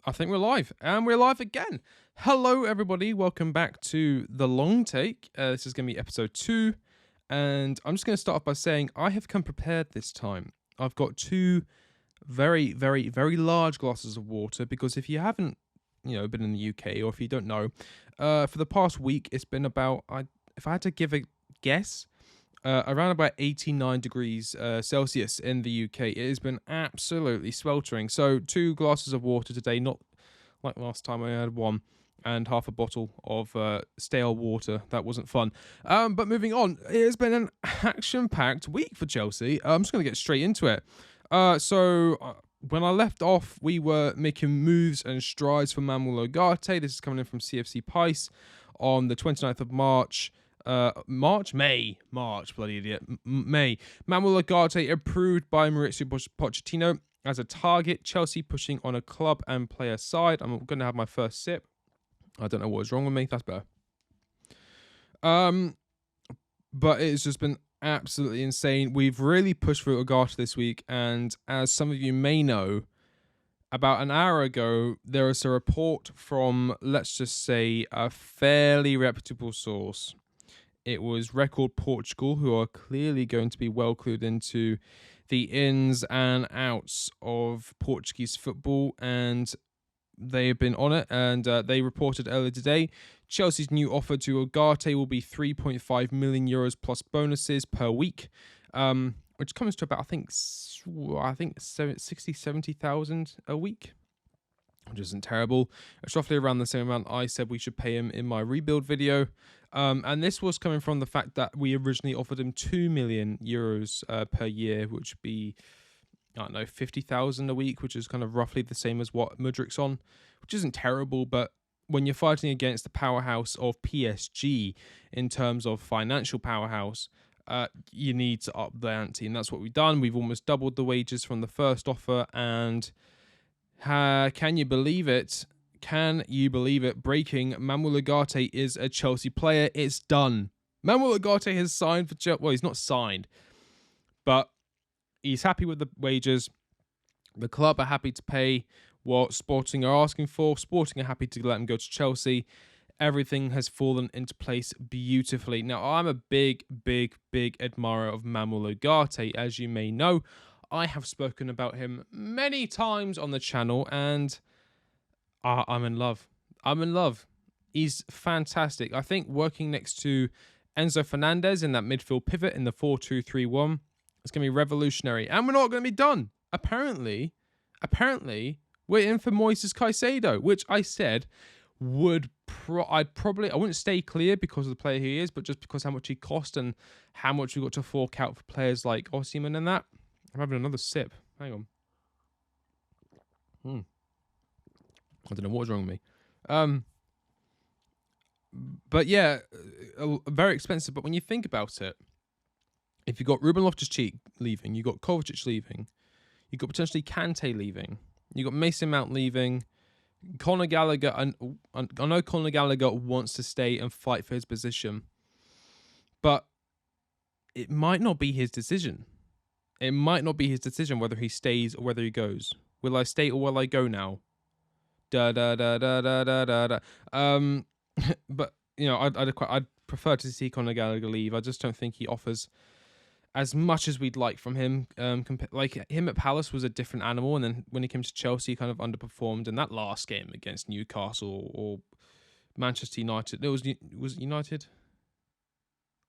I think we're live, and we're live again. Hello, everybody. Welcome back to The Long Take. This is going to be episode 2, and I'm just going to start off by saying I have come prepared this time. I've got two very, very, very large glasses of water, because if you haven't, been in the UK, or if you don't know, for the past week, it's been about, if I had to give a guess, around about 89 degrees Celsius in the UK. It has been absolutely sweltering. So 2 glasses of water today, not like last time I had one, and half a bottle of stale water. That wasn't fun. But moving on, it has been an action-packed week for Chelsea. I'm just going to get straight into it. When I left off, we were making moves and strides for Manuel Ugarte. This is coming in from CFC Pice on the 29th of March. March, bloody idiot. May. Manuel Ugarte approved by Mauricio Pochettino as a target. Chelsea pushing on a club and player side. I'm going to have my first sip. I don't know what is wrong with me. That's better. But it's just been absolutely insane. We've really pushed for Ugarte this week, and as some of you may know, about an hour ago, there was a report from, let's just say, a fairly reputable source. It was Record Portugal, who are clearly going to be well clued into the ins and outs of Portuguese football, and they have been on it, and they reported earlier today Chelsea's new offer to Ugarte will be 3.5 million euros plus bonuses per week, which comes to about, I think 70,000 a week, which isn't terrible. It's roughly around the same amount I said we should pay him in my rebuild video. And this was coming from the fact that we originally offered him 2 million euros per year, which would be, 50,000 a week, which is kind of roughly the same as what Mudrik's on, which isn't terrible. But when you're fighting against the powerhouse of PSG in terms of financial powerhouse, you need to up the ante. And that's what we've done. We've almost doubled the wages from the first offer. And can you believe it? Can you believe it? Breaking, Manuel Ugarte is a Chelsea player. It's done. Manuel Ugarte has signed for Chelsea. Well, he's not signed, but he's happy with the wages. The club are happy to pay what Sporting are asking for. Sporting are happy to let him go to Chelsea. Everything has fallen into place beautifully. Now, I'm a big, big, big admirer of Manuel Ugarte. As you may know, I have spoken about him many times on the channel, and I'm in love. He's fantastic. I think working next to Enzo Fernandez in that midfield pivot in the 4-2-3-1 is going to be revolutionary. And we're not going to be done. Apparently, we're in for Moises Caicedo, which I said I wouldn't stay clear because of the player he is, but just because how much he cost and how much we got to fork out for players like Osimhen and that. I'm having another sip. Hang on. I don't know what's wrong with me. But yeah, very expensive. But when you think about it, if you've got Ruben Loftus-Cheek leaving, you've got Kovacic leaving, you've got potentially Kante leaving, you've got Mason Mount leaving, Conor Gallagher, I know Conor Gallagher wants to stay and fight for his position, but it might not be his decision. It might not be his decision whether he stays or whether he goes. Will I stay or will I go now? But I'd prefer to see Conor Gallagher leave. I just don't think he offers as much as we'd like from him. Like him at Palace was a different animal, and then when he came to Chelsea, he kind of underperformed. And that last game against Newcastle or Manchester United, was it United?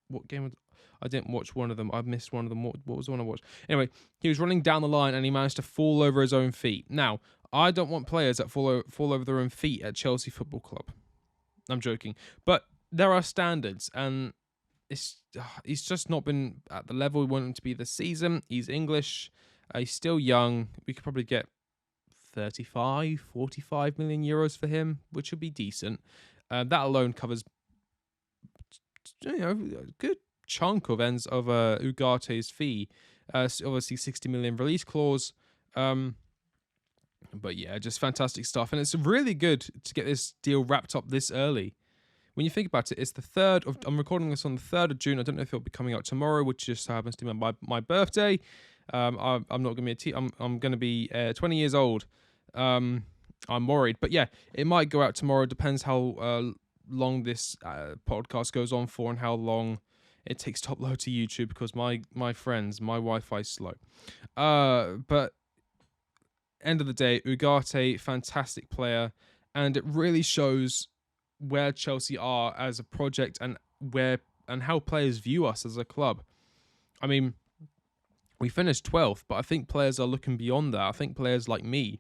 What game? I didn't watch one of them. I missed one of them. What was the one I watched? Anyway, he was running down the line and he managed to fall over his own feet. Now, I don't want players that fall over their own feet at Chelsea Football Club. I'm joking. But there are standards, and he's just not been at the level we want him to be this season. He's English. He's still young. We could probably get 35, 45 million euros for him, which would be decent. That alone covers a good chunk of Ugarte's fee. Obviously 60 million release clause. But yeah, just fantastic stuff. And it's really good to get this deal wrapped up this early. When you think about it, it's the 3rd of... I'm recording this on the 3rd of June. I don't know if it'll be coming out tomorrow, which just happens to be my birthday. I'm not going to be I'm going to be 20 years old. I'm worried. But yeah, it might go out tomorrow. Depends how long this podcast goes on for and how long it takes to upload to YouTube, because my friends, my Wi-Fi's slow. But end of the day, Ugarte, fantastic player, and it really shows where Chelsea are as a project and how players view us as a club. I mean, we finished 12th, but I think players are looking beyond that. I think players like me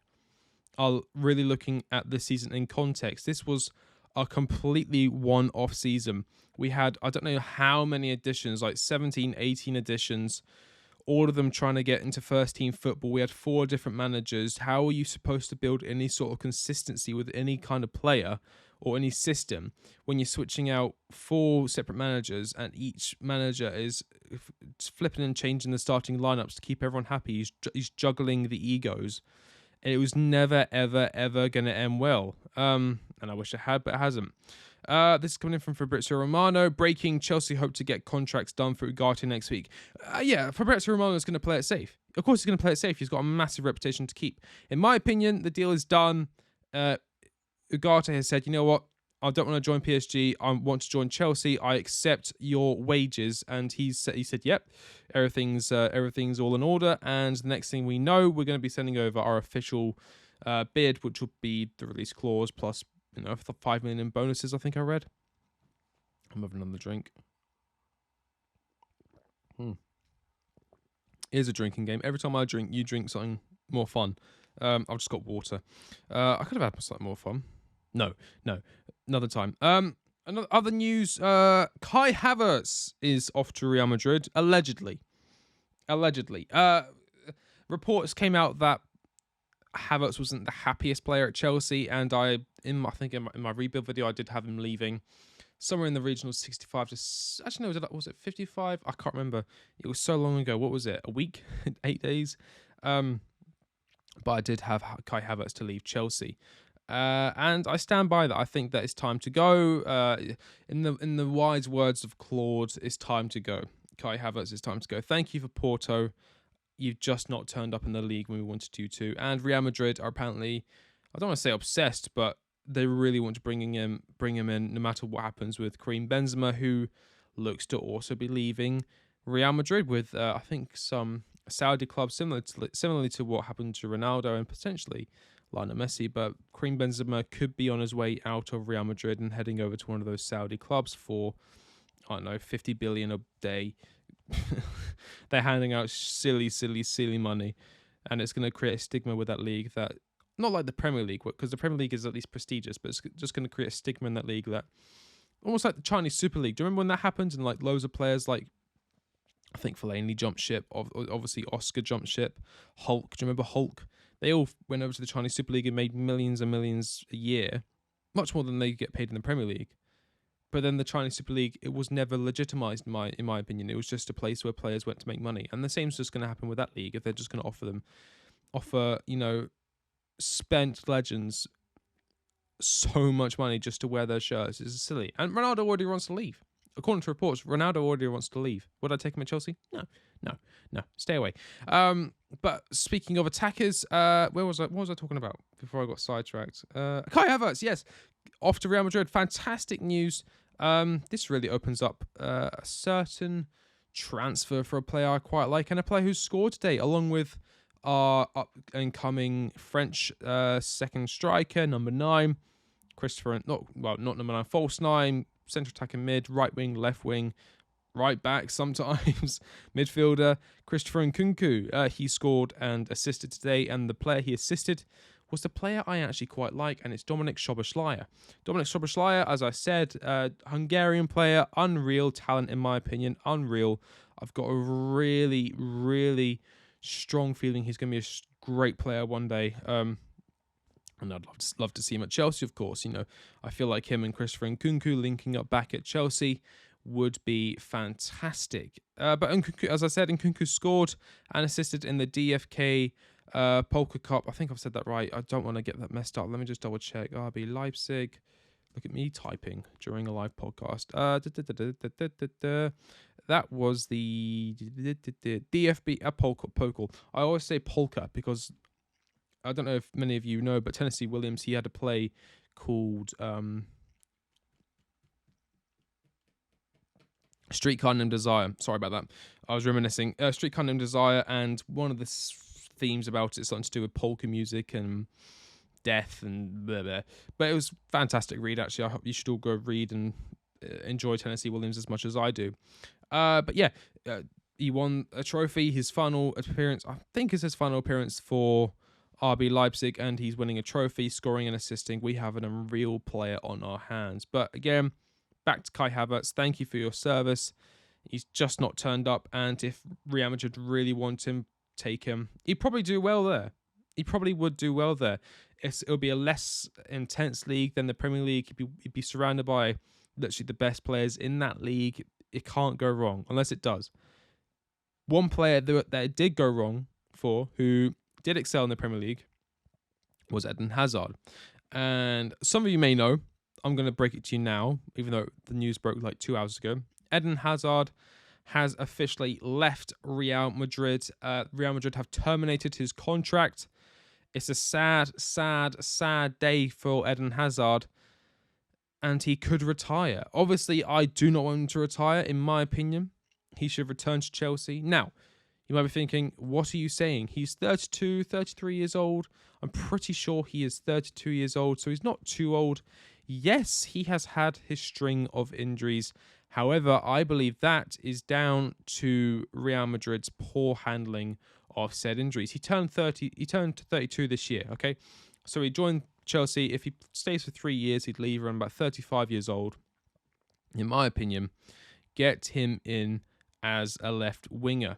are really looking at this season in context. This was a completely one-off season. We had, I don't know how many additions, like 17, 18 additions, all of them trying to get into first team football. We had 4 different managers. How are you supposed to build any sort of consistency with any kind of player or any system when you're switching out 4 separate managers and each manager is flipping and changing the starting lineups to keep everyone happy? He's juggling the egos. And it was never, ever, ever going to end well. And I wish it had, but it hasn't. This is coming in from Fabrizio Romano. Breaking: Chelsea hope to get contracts done for Ugarte next week. Yeah, Fabrizio Romano is going to play it safe. Of course he's going to play it safe. He's got a massive reputation to keep. In my opinion, the deal is done. Ugarte has said, you know what? I don't want to join PSG. I want to join Chelsea. I accept your wages. And he said, yep, everything's all in order. And the next thing we know, we're going to be sending over our official bid, which will be the release clause plus, the 5 million in bonuses, I think I read. I'm having another drink. Here's a drinking game. Every time I drink, you drink something more fun. I've just got water. I could have had something more fun. No, another time. Other news. Kai Havertz is off to Real Madrid, allegedly. Reports came out that Havertz wasn't the happiest player at Chelsea, and I think in my rebuild video, I did have him leaving somewhere in the region of 65 to... Actually, no, was it 55? I can't remember. It was so long ago. What was it? A week? 8 days? But I did have Kai Havertz to leave Chelsea. And I stand by that. I think that it's time to go. In the wise words of Claude, it's time to go. Kai Havertz, it's time to go. Thank you for Porto. You've just not turned up in the league when we wanted you to. And Real Madrid are apparently, I don't want to say obsessed, but they really want to bring him in no matter what happens with Karim Benzema, who looks to also be leaving Real Madrid with, I think, some Saudi clubs similarly to what happened to Ronaldo and potentially Lionel Messi. But Karim Benzema could be on his way out of Real Madrid and heading over to one of those Saudi clubs for, I don't know, 50 billion a day. They're handing out silly money, and it's going to create a stigma with that league that, not like the Premier League, because the Premier League is at least prestigious, but it's just going to create a stigma in that league that, almost like the Chinese Super League. Do you remember when that happened? And like loads of players, like I think Fellaini jumped ship, obviously Oscar jumped ship, Hulk. Do you remember Hulk? They all went over to the Chinese Super League and made millions and millions a year, much more than they get paid in the Premier League. But then the Chinese Super League, it was never legitimized, in my opinion. It was just a place where players went to make money. And the same is just going to happen with that league if they're just going to offer, spent legends so much money just to wear their shirts. It's silly. And Ronaldo already wants to leave. According to reports, Ronaldo already wants to leave. Would I take him at Chelsea? No. Stay away. But speaking of attackers, what was I talking about before I got sidetracked? Kai Havertz, yes. Off to Real Madrid. Fantastic news. This really opens up a certain transfer for a player I quite like, and a player who's scored today, along with our up-and-coming French second striker, number 9, Christopher. Not number 9, false 9, central attacker mid, right wing, left wing, right back sometimes, midfielder, Christopher Nkunku. He scored and assisted today, and the player he assisted was the player I actually quite like, and it's Dominik Szoboszlai. Dominik Szoboszlai, as I said, Hungarian player, unreal talent in my opinion, unreal. I've got a really, really strong feeling he's going to be a great player one day. And I'd love to see him at Chelsea, of course. I feel like him and Christopher Nkunku linking up back at Chelsea would be fantastic. But Nkunku, as I said, Nkunku scored and assisted in the DFK Polka Cup. I think I've said that right. I don't want to get that messed up. Let me just double check. RB Leipzig. Look at me typing during a live podcast. That was the DFB Polka. I always say polka because I don't know if many of you know, but Tennessee Williams, he had a play called Streetcar Named Desire. Sorry about that. I was reminiscing. Streetcar Named Desire, and one of the themes about it is something to do with polka music and death and blah, blah. But it was a fantastic read, actually. I hope you should all go read and enjoy Tennessee Williams as much as I do. But yeah, he won a trophy. His final appearance, I think, is his final appearance for RB Leipzig, and he's winning a trophy, scoring and assisting. We have an unreal player on our hands. But again, back to Kai Havertz. Thank you for your service. He's just not turned up, and if Real Madrid really want him, take him. He'd probably do well there. He probably would do well there. It'll be a less intense league than the Premier League. He'd be surrounded by literally the best players in that league. It can't go wrong, unless it does. One player that it did go wrong for, who did excel in the Premier League, was Eden Hazard. And some of you may know, I'm going to break it to you now, even though the news broke like 2 hours ago. Eden Hazard has officially left Real Madrid. Real Madrid have terminated his contract. It's a sad, sad, sad day for Eden Hazard, and he could retire. Obviously, I do not want him to retire. In my opinion, he should return to Chelsea. Now, you might be thinking, what are you saying? He's 32, 33 years old. I'm pretty sure he is 32 years old, so he's not too old. Yes, he has had his string of injuries. However, I believe that is down to Real Madrid's poor handling of said injuries. He turned 32 this year, okay? So he joined Chelsea. If he stays for 3 years, he'd leave around about 35 years old. In my opinion, get him in as a left winger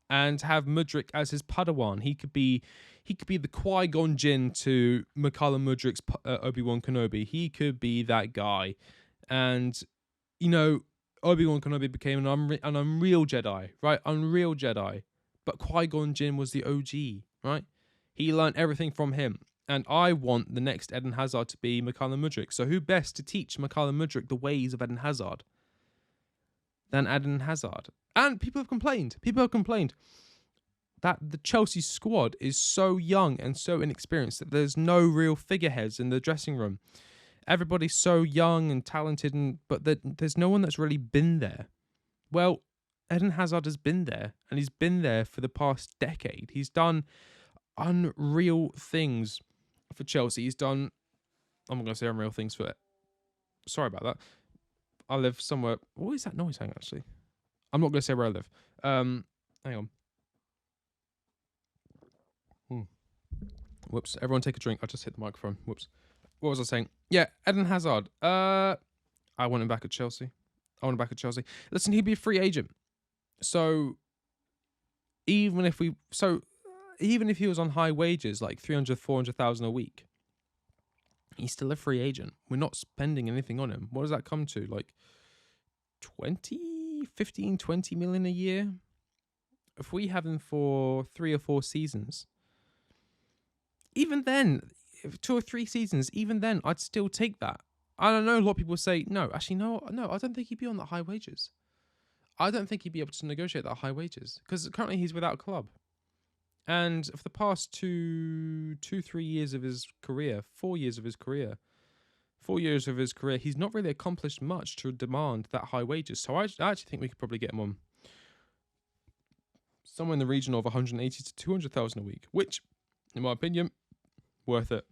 and have Mudryk as his Padawan. He could be the Qui-Gon Jinn to Mikhail Mudryk's Obi-Wan Kenobi. He could be that guy. And, you know, Obi-Wan Kenobi became an unreal Jedi, right? Unreal Jedi. But Qui-Gon Jinn was the OG, right? He learned everything from him. And I want the next Eden Hazard to be Mikhail Mudryk. So who best to teach Mikhail Mudryk the ways of Eden Hazard than Eden Hazard? And people have complained that the Chelsea squad is so young and so inexperienced that there's no real figureheads in the dressing room. Everybody's so young and talented, but there's no one that's really been there. Well, Eden Hazard has been there, and he's been there for the past decade. He's done unreal things for Chelsea. He's done, I'm not going to say unreal things for it. Sorry about that. I live somewhere. What is that noise saying, actually? I'm not going to say where I live. Hang on. Whoops. Everyone take a drink. I just hit the microphone. Whoops. What was I saying? Yeah, Eden Hazard. I want him back at Chelsea. Listen, he'd be a free agent. So even if he was on high wages, like 300, 400,000 a week, he's still a free agent. We're not spending anything on him. What does that come to? Like 20 million a year? If we have him for 3 or 4 seasons, even then, 2 or 3 seasons, even then, I'd still take that. I don't know, a lot of people say, no, actually, no, I don't think he'd be on that high wages. I don't think he'd be able to negotiate that high wages, because currently he's without a club. And for the past 3 years of his career, 4 years of his career, he's not really accomplished much to demand that high wages. So I actually think we could probably get him on somewhere in the region of 180 to 200,000 a week, which, in my opinion, worth it.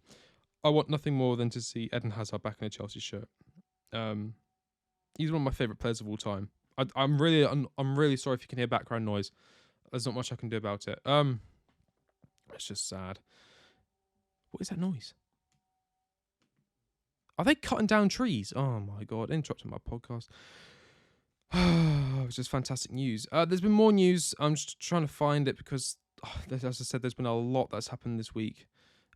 I want nothing more than to see Eden Hazard back in a Chelsea shirt. He's one of my favourite players of all time. I'm really sorry if you can hear background noise. There's not much I can do about it. It's just sad. What is that noise? Are they cutting down trees? Oh my god, interrupting my podcast. It's just fantastic news. There's been more news. I'm just trying to find it because, as I said, there's been a lot that's happened this week.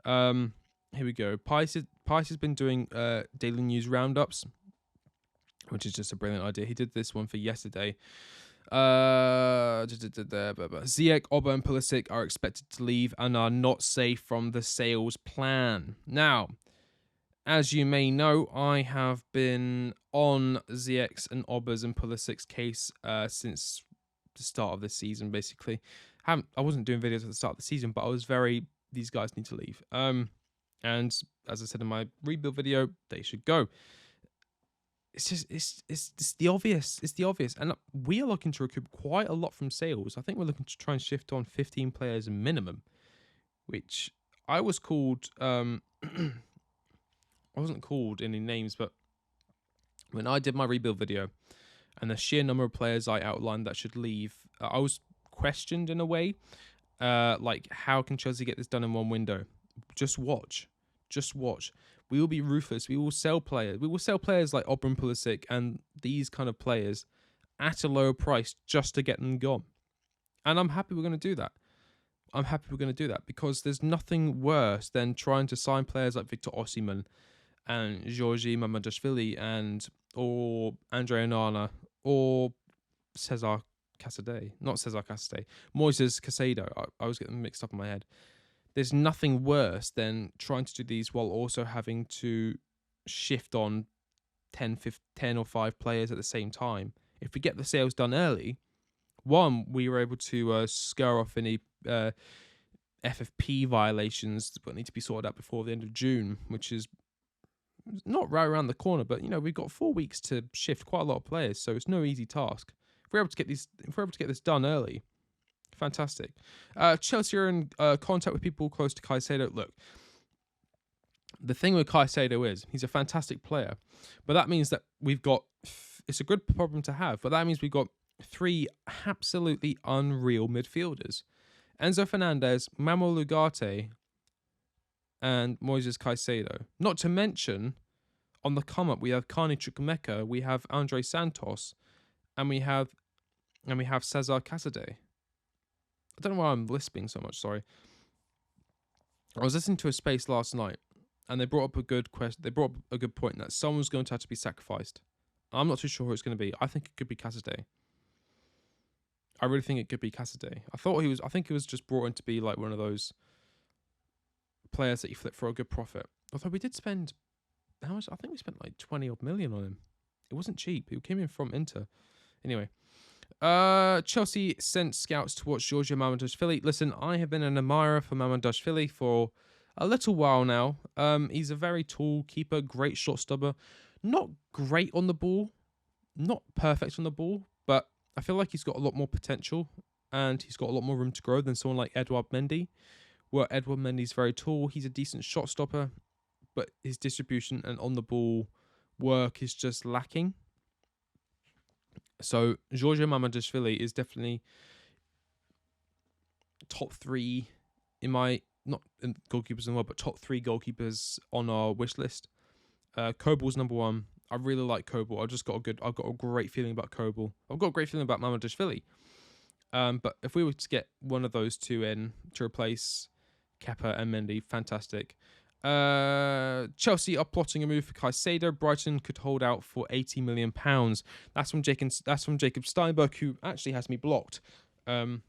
Here we go. Pice has been doing daily news roundups, which is just a brilliant idea. He did this one for yesterday. Ziyech, Oba, and Pulisic are expected to leave and are not safe from the sales plan. Now, as you may know, I have been on Ziyech's and Oba's and Pulisic's case since the start of this season, basically. I wasn't doing videos at the start of the season, but I was very these guys need to leave. And as I said in my rebuild video, they should go. It's just it's the obvious. It's the obvious, and we are looking to recoup quite a lot from sales. I think we're looking to try and shift on 15 players minimum, which I was called. I wasn't called any names, but when I did my rebuild video, and the sheer number of players I outlined that should leave, I was questioned in a way. Like, how can Chelsea get this done in one window? Just watch. Just watch. We will be ruthless. We will sell players. We will sell players like Obram Pulisic and these kind of players at a lower price just to get them gone. And I'm happy we're going to do that. I'm happy we're going to do that because there's nothing worse than trying to sign players like Victor Osimhen and Georgi Mamardashvili or Andre Onana or Cesar Casadei. Not Cesar Casadei. Moises Caicedo. I was getting them mixed up in my head. There's nothing worse than trying to do these while also having to shift on 10 or 5 players at the same time. If we get the sales done early, one, we were able to scare off any FFP violations that need to be sorted out before the end of June, which is not right around the corner, but we've got 4 weeks to shift quite a lot of players, so it's no easy task. If we're able to get this done early, fantastic. Chelsea are in contact with people close to Caicedo. Look, the thing with Caicedo is he's a fantastic player, but that means that it's a good problem to have, but that means we've got 3 absolutely unreal midfielders. Enzo Fernandez, Manuel Ugarte, and Moises Caicedo. Not to mention, on the come-up, we have Carney Chukwuemeka, we have Andre Santos, and we have Cesar Casadei. I don't know why I'm lisping so much, sorry. I was listening to a space last night, and they brought up a good question. They brought up a good point that someone's going to have to be sacrificed. I'm not too sure who it's going to be. I think it could be Casadei. I really think it could be Casadei. I think he was just brought in to be like one of those players that you flip for a good profit. Although we did spend, how much? I think we spent like 20 odd million on him. It wasn't cheap. He came in from Inter. Anyway. Chelsea sent scouts to watch Georgia Mamardashvili. Listen, I have been an admirer for Mamardashvili for a little while now. He's a very tall keeper, great shot stopper. Not great on the ball, not perfect on the ball, but I feel like he's got a lot more potential and he's got a lot more room to grow than someone like Edouard Mendy. Where Edouard Mendy's very tall, he's a decent shot stopper, but his distribution and on the ball work is just lacking. So Georgia Mamardashvili is definitely top 3 in my, not in goalkeepers in the world, but top 3 goalkeepers on our wish list. Kobal's number 1. I really like Kobal. I've got a great feeling about Kobal. I've got a great feeling about Mamardashvili. But if we were to get one of those 2 in to replace Kepa and Mendy, fantastic. Chelsea are plotting a move for Caicedo. Brighton could hold out for £80 million. That's from Jacob Steinberg, who actually has me blocked. Not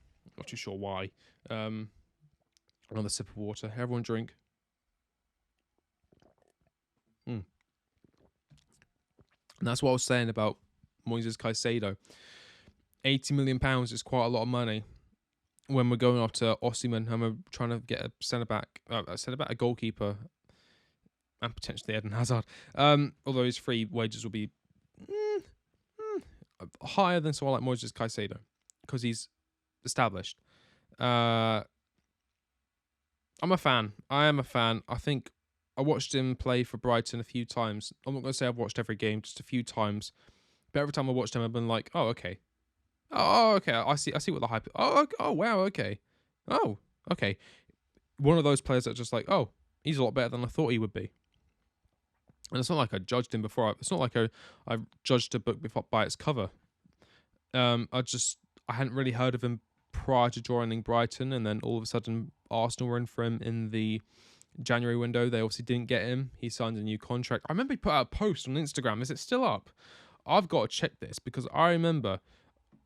too sure why. Another sip of water. Everyone drink. And that's what I was saying about Moises Caicedo. £80 million is quite a lot of money when we're going after Osimhen and we're trying to get a centre-back, a goalkeeper, and potentially Eden Hazard. Although his free wages will be higher than someone like Moises Caicedo because he's established. I'm a fan. I am a fan. I think I watched him play for Brighton a few times. I'm not going to say I've watched every game, just a few times. But every time I watched him, I've been like, oh, okay. Oh, okay. I see what the hype. Oh, wow. Okay. Oh, okay. One of those players that's just like, oh, he's a lot better than I thought he would be. And it's not like I judged him before. It's not like I judged a book before by its cover. I hadn't really heard of him prior to joining Brighton, and then all of a sudden Arsenal were in for him in the January window. They obviously didn't get him. He signed a new contract. I remember he put out a post on Instagram. Is it still up? I've got to check this because I remember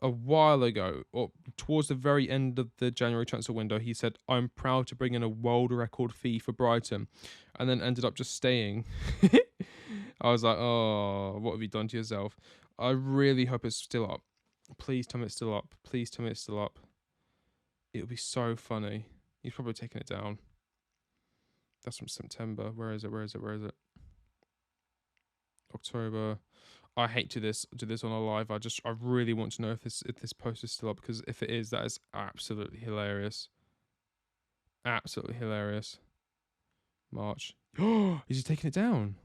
a while ago, or towards the very end of the January transfer window, he said, I'm proud to bring in a world record fee for Brighton, and then ended up just staying. I was like, oh, what have you done to yourself? I really hope it's still up. Please tell me it's still up. Please tell me it's still up. It would be so funny. He's probably taking it down. That's from September. Where is it? October. I hate to do this on a live. I really want to know if this post is still up, because if it is, that is absolutely hilarious. Absolutely hilarious. March. Oh, is he taking it down?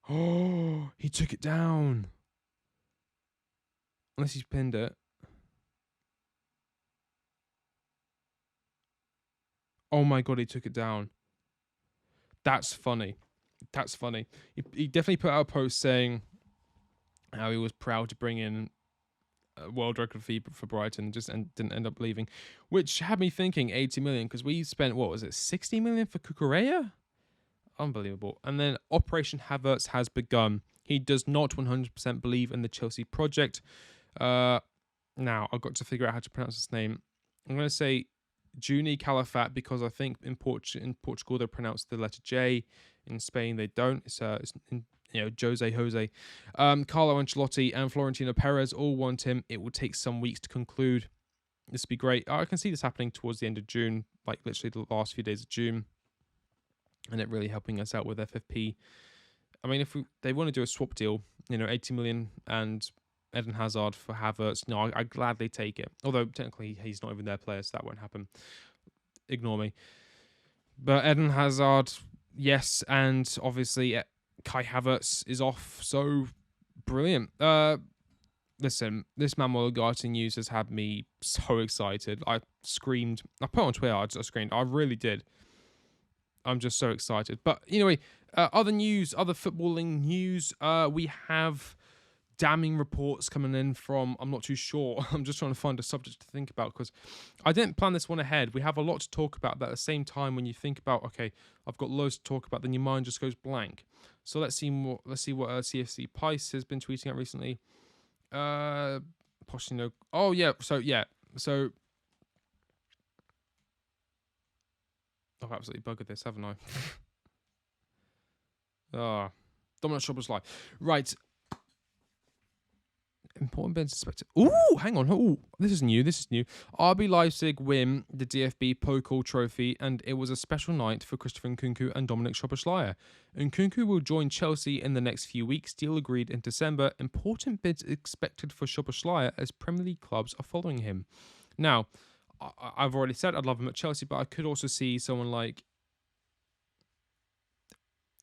Oh, he took it down. Unless he's pinned it. Oh my god, he took it down. That's funny. That's funny. He definitely put out a post saying how he was proud to bring in a world record fee for Brighton, and didn't end up leaving, which had me thinking 80 million, because we spent, what was it, 60 million for Cucurella? Unbelievable. And then Operation Havertz has begun. He does not 100% believe in the Chelsea project. Now, I've got to figure out how to pronounce his name. I'm going to say Juni Calafat, because I think in Portugal they pronounce the letter J. In Spain they don't. It's Jose. Carlo Ancelotti and Florentino Perez all want him. It will take some weeks to conclude. This would be great. I can see this happening towards the end of June, like literally the last few days of June, and it really helping us out with FFP. I mean, if they want to do a swap deal, 80 million and Eden Hazard for Havertz, no, I'd gladly take it. Although technically he's not even their player, so that won't happen. Ignore me. But Eden Hazard, yes, and obviously Kai Havertz is off, so brilliant. Listen, this Manuel Ugarte news has had me so excited. I screamed. I put it on Twitter. I screamed. I really did. I'm just so excited. But anyway, other news, other footballing news. We have damning reports coming in from, I'm not too sure. I'm just trying to find a subject to think about, because I didn't plan this one ahead. We have a lot to talk about, but at the same time, when you think about, okay, I've got loads to talk about, then your mind just goes blank. So let's see what CFC Pice has been tweeting out recently. Pochettino. Oh yeah. So I've absolutely buggered this, haven't I? Dominic Szoboszlai. Right. Important bits expected. Ooh, hang on. Ooh, this is new. RB Leipzig win the DFB Pokal Trophy, and it was a special night for Christopher Nkunku and Dominic Szoboszlai. Nkunku will join Chelsea in the next few weeks. Deal agreed in December. Important bids expected for Szoboszlai as Premier League clubs are following him. Now, I've already said I'd love him at Chelsea, but I could also see someone like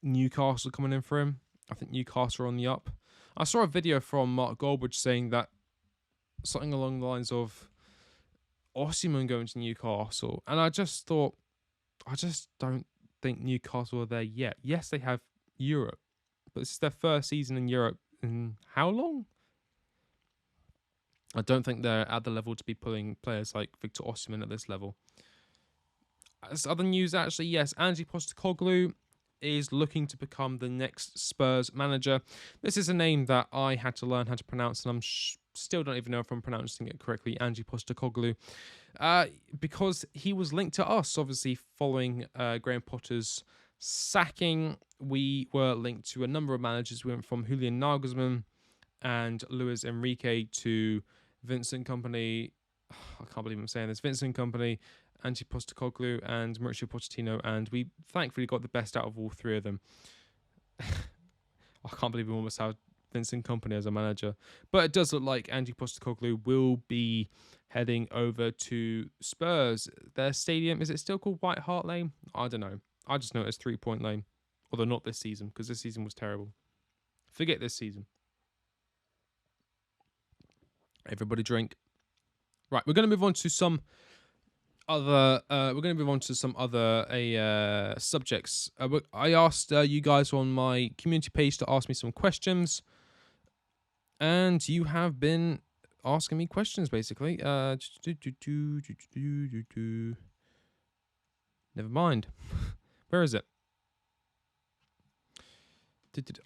Newcastle coming in for him. I think Newcastle are on the up. I saw a video from Mark Goldbridge saying that something along the lines of Osimhen going to Newcastle, and I just thought, I just don't think Newcastle are there yet. Yes, they have Europe, but this is their first season in Europe in how long? I don't think they're at the level to be pulling players like Victor Osimhen at this level. As other news, actually, yes, Ange Postecoglou is looking to become the next Spurs manager. This is a name that I had to learn how to pronounce, and I'm still don't even know if I'm pronouncing it correctly, Ange Postecoglou, because he was linked to us, obviously, following Graham Potter's sacking. We were linked to a number of managers. We went from Julian Nagelsmann and Luis Enrique to Vincent Kompany. I can't believe I'm saying this. Vincent Kompany, Ange Postecoglou, and Mauricio Pochettino, and we thankfully got the best out of all three of them. I can't believe we almost had Vincent Kompany as a manager. But it does look like Ange Postecoglou will be heading over to Spurs. Their stadium, is it still called White Hart Lane? I don't know. I just know it's 3 Point Lane. Although not this season, because this season was terrible. Forget this season. Everybody drink. Right, we're going to move on to some other subjects. I asked you guys on my community page to ask me some questions, and you have been asking me questions basically. Never mind. Where is it?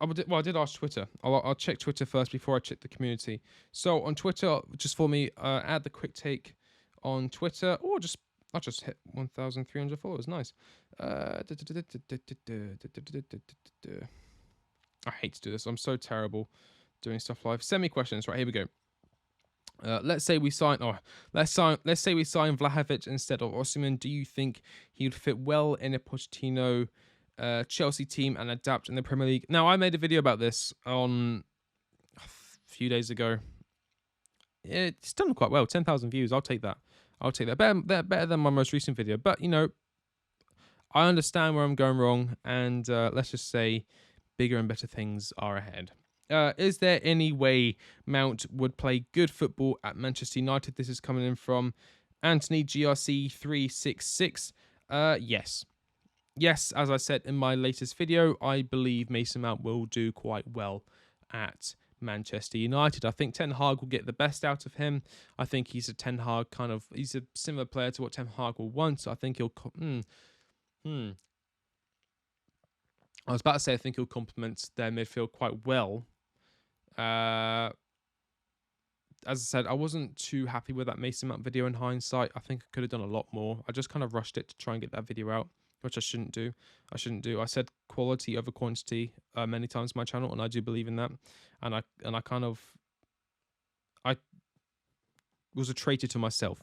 I did ask Twitter. I'll check Twitter first before I check the community. So on Twitter, just for me, add the quick take on Twitter, or I just hit 1,300 followers. Nice. I hate to do this. I'm so terrible doing stuff live. Send me questions. Right, here we go. Let's say we sign, or let's say we sign Vlahovic instead of Osimhen. Do you think he would fit well in a Pochettino Chelsea team and adapt in the Premier League? Now, I made a video about this on a few days ago. It's done quite well, 10,000 views. I'll take that. Better than my most recent video. But I understand where I'm going wrong, and let's just say bigger and better things are ahead. Is there any way Mount would play good football at Manchester United? This is coming in from Anthony GRC366. Yes. Yes, as I said in my latest video, I believe Mason Mount will do quite well at Manchester United. I think Ten Hag will get the best out of him. I think he's a Ten Hag he's a similar player to what Ten Hag will want. So I think he'll... I was about to say I think he'll complement their midfield quite well. As I said, I wasn't too happy with that Mason Mount video in hindsight. I think I could have done a lot more. I just kind of rushed it to try and get that video out, which I shouldn't do. I said quality over quantity many times on my channel, and I do believe in that. And I was a traitor to myself,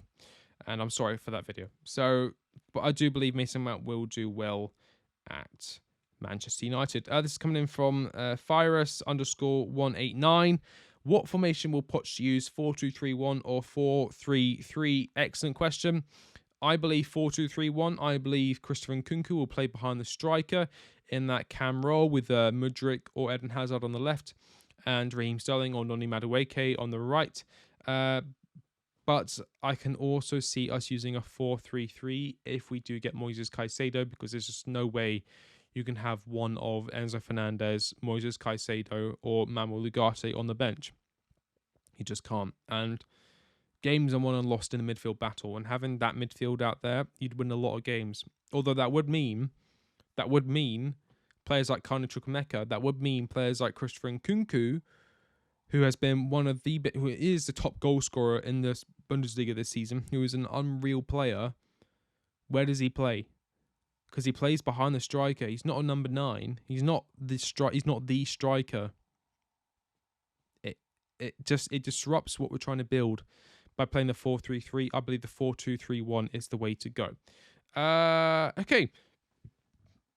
and I'm sorry for that video. So, but I do believe Mason Mount will do well at Manchester United. This is coming in from Virus_189. What formation will Poch use? 4-2-3-1 or 4-3-3? Excellent question. I believe 4-2-3-1. I believe Christopher Nkunku will play behind the striker in that cam role with Mudryk or Eden Hazard on the left and Raheem Sterling or Noni Madueke on the right. But I can also see us using a 4-3-3 if we do get Moises Caicedo, because there's just no way you can have one of Enzo Fernandez, Moises Caicedo, or Manuel Ugarte on the bench. You just can't. And games are won and lost in the midfield battle, and having that midfield out there, you'd win a lot of games. Although that would mean players like Kana Chukwuemeka, that would mean players like Christopher Nkunku, who is the top goal scorer in the Bundesliga this season, who is an unreal player. Where does he play? Because he plays behind the striker. He's not a number 9. He's not the striker. It disrupts what we're trying to build by playing the 4-3-3. I believe the 4-2-3-1 is the way to go. Okay.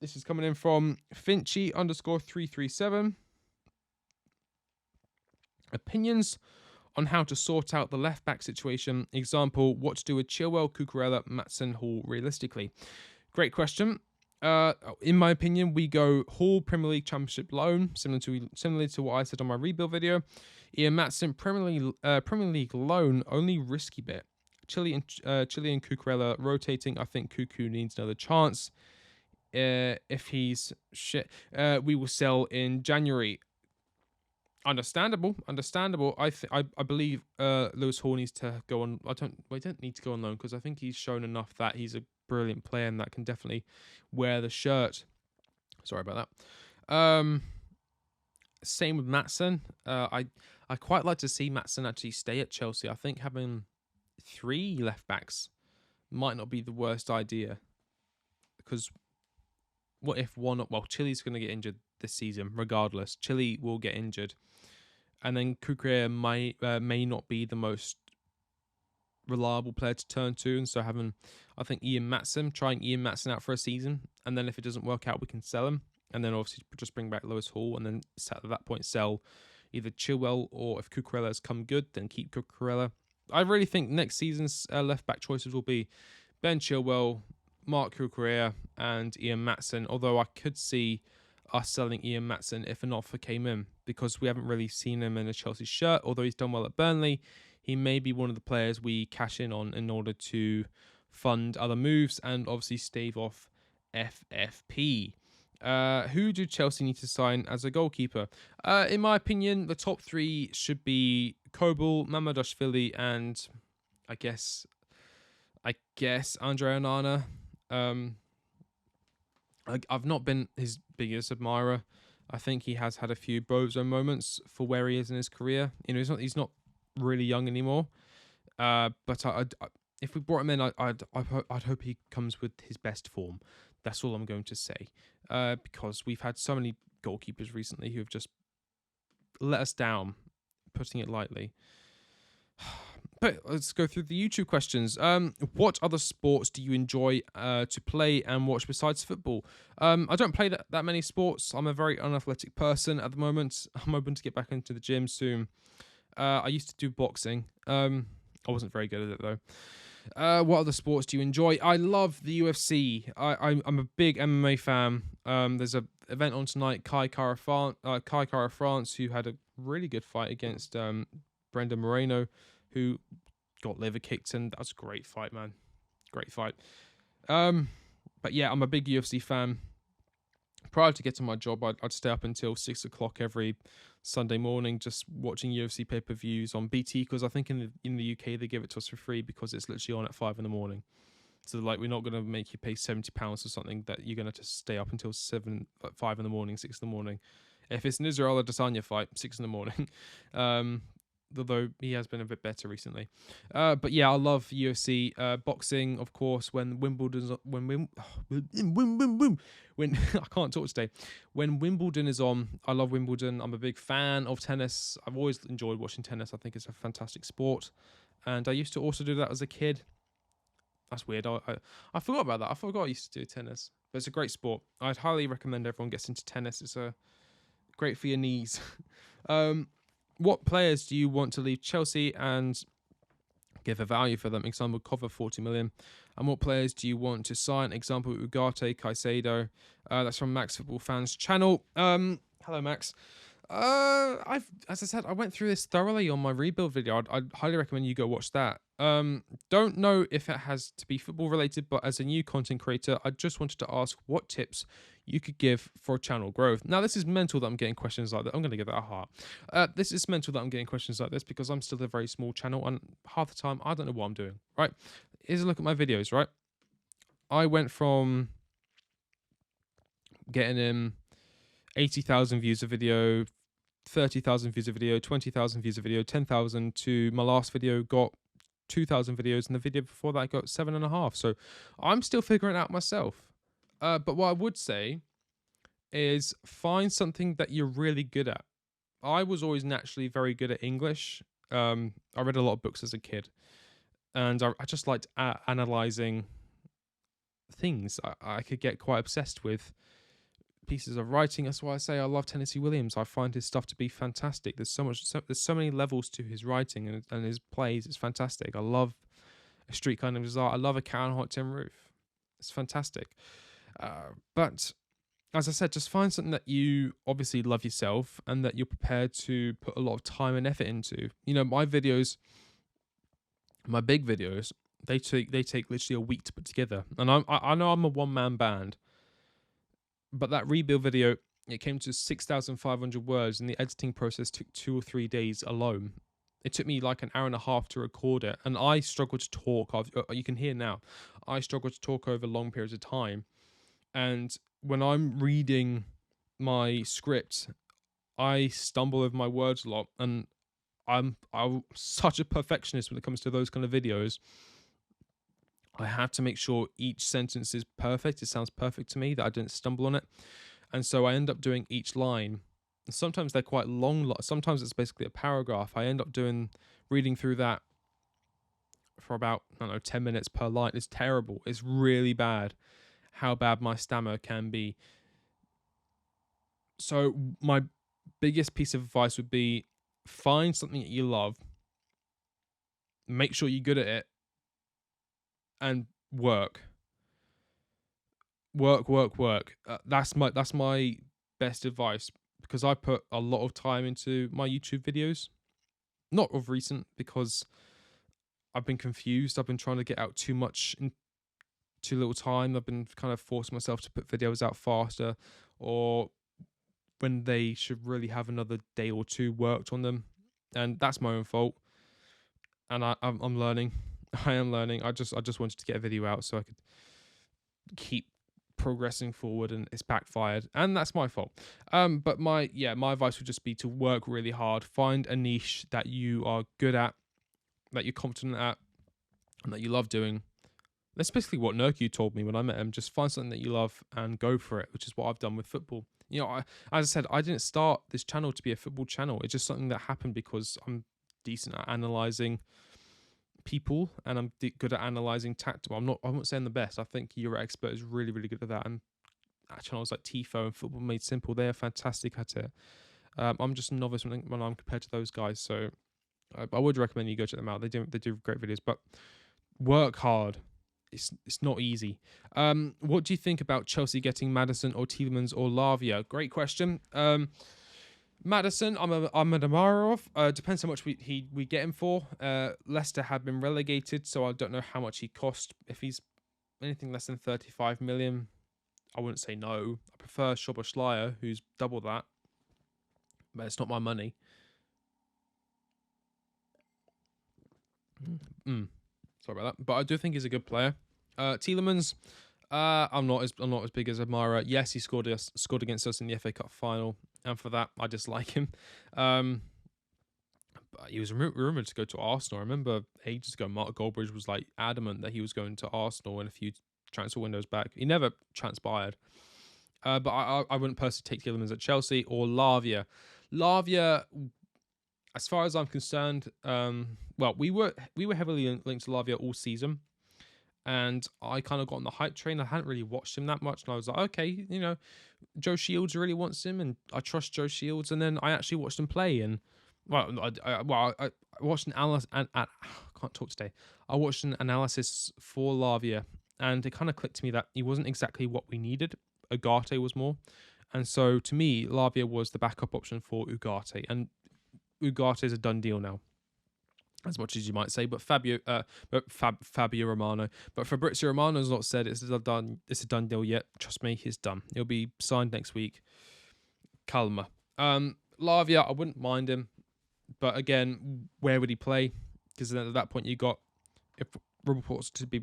This is coming in from Finchy_337. Opinions on how to sort out the left back situation. Example, what to do with Chilwell, Cucurella, Maatsen, Hall realistically. Great question. In my opinion, we go Hall Premier League Championship loan, similarly to what I said on my rebuild video. Ian Maatsen Premier League loan, only risky bit. Chile and Cucurella rotating. I think Cuckoo needs another chance. If he's shit, we will sell in January. Understandable. I believe Lewis Hall needs to go on. I don't need to go on loan, because I think he's shown enough that he's a brilliant player and that can definitely wear the shirt. Sorry about that. Same with Maatsen. I quite like to see Maatsen actually stay at Chelsea. I think having 3 left backs might not be the worst idea, because what if Chile's going to get injured this season regardless. Chile will get injured, and then Cucurella may not be the most reliable player to turn to, and so trying Ian Maatsen out for a season, and then if it doesn't work out, we can sell him, and then obviously just bring back Lewis Hall, and then at that point sell either Chilwell, or if Cucurella has come good, then keep Cucurella. I really think next season's left back choices will be Ben Chilwell, Marc Cucurella, and Ian Maatsen, although I could see us selling Ian Maatsen if an offer came in, because we haven't really seen him in a Chelsea shirt. Although he's done well at Burnley, he may be one of the players we cash in on in order to fund other moves and obviously stave off FFP. Who do Chelsea need to sign as a goalkeeper? In my opinion, the top 3 should be Kobel, Mamadashvili, and I guess Andre Onana. I've not been his biggest admirer. I think he has had a few bozo moments for where he is in his career. He's not really young anymore. But if we brought him in, I'd hope he comes with his best form. That's all I'm going to say. Because we've had so many goalkeepers recently who have just let us down, putting it lightly. But let's go through the YouTube questions. What other sports do you enjoy to play and watch besides football? I don't play that many sports. I'm a very unathletic person at the moment. I'm hoping to get back into the gym soon. I used to do boxing. I wasn't very good at it though. What other sports do you enjoy? I love the UFC. I'm a big MMA fan. There's a event on tonight. Kai Kara France, who had a really good fight against Brenda Moreno, who got liver kicked, and that's a great fight, man. Great fight. But yeah, I'm a big UFC fan. Prior to getting my job, I'd stay up until 6 o'clock every Sunday morning just watching UFC pay-per-views on BT, because I think in the UK they give it to us for free because it's literally on at 5 in the morning. So like, we're not going to make you pay £70 for something that you're going to just stay up until 5 in the morning, 6 in the morning. If it's an Israel Adesanya fight, 6 in the morning. Although he has been a bit better recently. But yeah, I love UFC. Boxing, of course, when Wimbledon's... When I can't talk today. When Wimbledon is on, I love Wimbledon. I'm a big fan of tennis. I've always enjoyed watching tennis. I think it's a fantastic sport. And I used to also do that as a kid. That's weird. I forgot about that. I forgot I used to do tennis. But it's a great sport. I'd highly recommend everyone gets into tennis. It's great for your knees. What players do you want to leave Chelsea and give a value for them? Example, cover 40 million. And what players do you want to sign? Example, Ugarte, Caicedo. That's from Max Football Fans channel. Hello, Max. As I said, I went through this thoroughly on my rebuild video. I'd highly recommend you go watch that. Don't know if it has to be football related, but as a new content creator, I just wanted to ask what tips you could give for channel growth. Now, this is mental that I'm getting questions like that. I'm going to give that a heart. This is mental that I'm getting questions like this because I'm still a very small channel, and half the time I don't know what I'm doing, right? Here's a look at my videos, right? I went from getting in 80,000 views a video, 30,000 views a video, 20,000 views a video, 10,000 to my last video got 2,000 videos, and the video before that got 7.5. So I'm still figuring it out myself. But what I would say is find something that you're really good at. I was always naturally very good at English. I read a lot of books as a kid, and I just liked analysing things. I could get quite obsessed with pieces of writing. That's why I say I love Tennessee Williams. I find his stuff to be fantastic. There's so many levels to his writing and his plays. It's fantastic. I love A Streetcar Named Desire. I love A Cat on a Hot Tin Roof. It's fantastic. But as I said, just find something that you obviously love yourself and that you're prepared to put a lot of time and effort into. You know, my videos, my big videos, they take literally a week to put together. And I know I'm a one-man band, but that rebuild video, it came to 6,500 words, and the editing process took 2 or 3 days alone. It took me like an hour and a half to record it, and I struggle to talk. You can hear now, I struggle to talk over long periods of time. And when I'm reading my script, I stumble over my words a lot, and I'm such a perfectionist when it comes to those kind of videos. I have to make sure each sentence is perfect. It sounds perfect to me, that I didn't stumble on it. And so I end up doing each line. Sometimes they're quite long. Sometimes it's basically a paragraph. I end up reading through that for about, 10 minutes per line. It's terrible. It's really bad how bad my stammer can be. So my biggest piece of advice would be find something that you love. Make sure you're good at it. And work. That's my best advice, because I put a lot of time into my YouTube videos. Not of recent, because I've been confused. I've been trying to get out too much in too little time. I've been kind of forcing myself to put videos out faster, or when they should really have another day or two worked on them. And that's my own fault. And I'm learning. I am learning. I just wanted to get a video out so I could keep progressing forward, and it's backfired, and that's my fault. But my advice would just be to work really hard. Find a niche that you are good at, that you're confident at, and that you love doing. That's basically what Nurkic told me when I met him. Just find something that you love and go for it, which is what I've done with football. You know, as I said, I didn't start this channel to be a football channel. It's just something that happened because I'm decent at analysing people, and I'm good at analyzing tactical. I'm not saying the best. I think your expert is really, really good at that. And channels like Tifo and Football Made Simple, they are fantastic at it. I'm just a novice when I'm compared to those guys, so I would recommend you go check them out. They do great videos, but work hard. It's not easy. What do you think about Chelsea getting Maddison or Tielemans or Lavia? Great question. Maddison, I'm an admirer of. Depends how much we get him for. Leicester have been relegated, so I don't know how much he cost. If he's anything less than 35 million, I wouldn't say no. I prefer Szoboszlai, who's double that, but it's not my money. Sorry about that, but I do think he's a good player. Tielemans, I'm not as big as admirer. Yes, he scored against us in the FA Cup final, and for that I dislike him. But he was rumored to go to Arsenal. I remember ages ago, Mark Goldbridge was like adamant that he was going to Arsenal in a few transfer windows back. He never transpired. But I wouldn't personally take Tielemans at Chelsea or Lavia. Lavia, as far as I'm concerned, well, we were heavily linked to Lavia all season, and I kind of got on the hype train. I hadn't really watched him that much, and I was like, okay, Joe Shields really wants him, and I trust Joe Shields. And then I actually watched him play, and I watched an analysis, and I can't talk today. I watched an analysis for Lavia, and it kind of clicked to me that he wasn't exactly what we needed. Ugarte was more, and so to me, Lavia was the backup option for Ugarte, and Ugarte is a done deal now, as much as you might say. But Fabio Romano, but Fabrizio Romano has not said it's a done deal yet. Trust me, he's done. He'll be signed next week. Calma. Lavia, I wouldn't mind him, but again, where would he play? Because then at that point, you got if reports are to be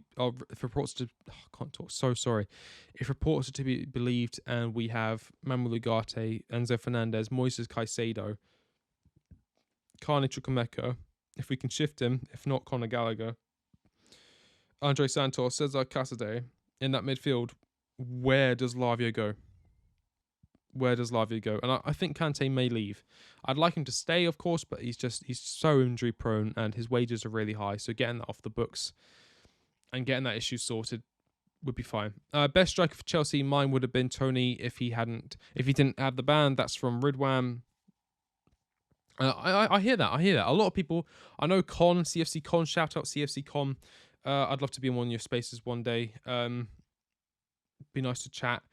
believed, and we have Manuel Ugarte, Enzo Fernandez, Moises Caicedo, Carney Chukwemeka, if we can shift him, if not Conor Gallagher, Andre Santos, Cesar Casade in that midfield, where does Lavia go? And I think Kante may leave. I'd like him to stay, of course, but he's so injury prone and his wages are really high. So getting that off the books and getting that issue sorted would be fine. Best striker for Chelsea, mine would have been Tony if he didn't have the ban. That's from Ridwan. I hear that. A lot of people, I know CFC Con, shout out CFC Con. I'd love to be in one of your spaces one day. Be nice to chat.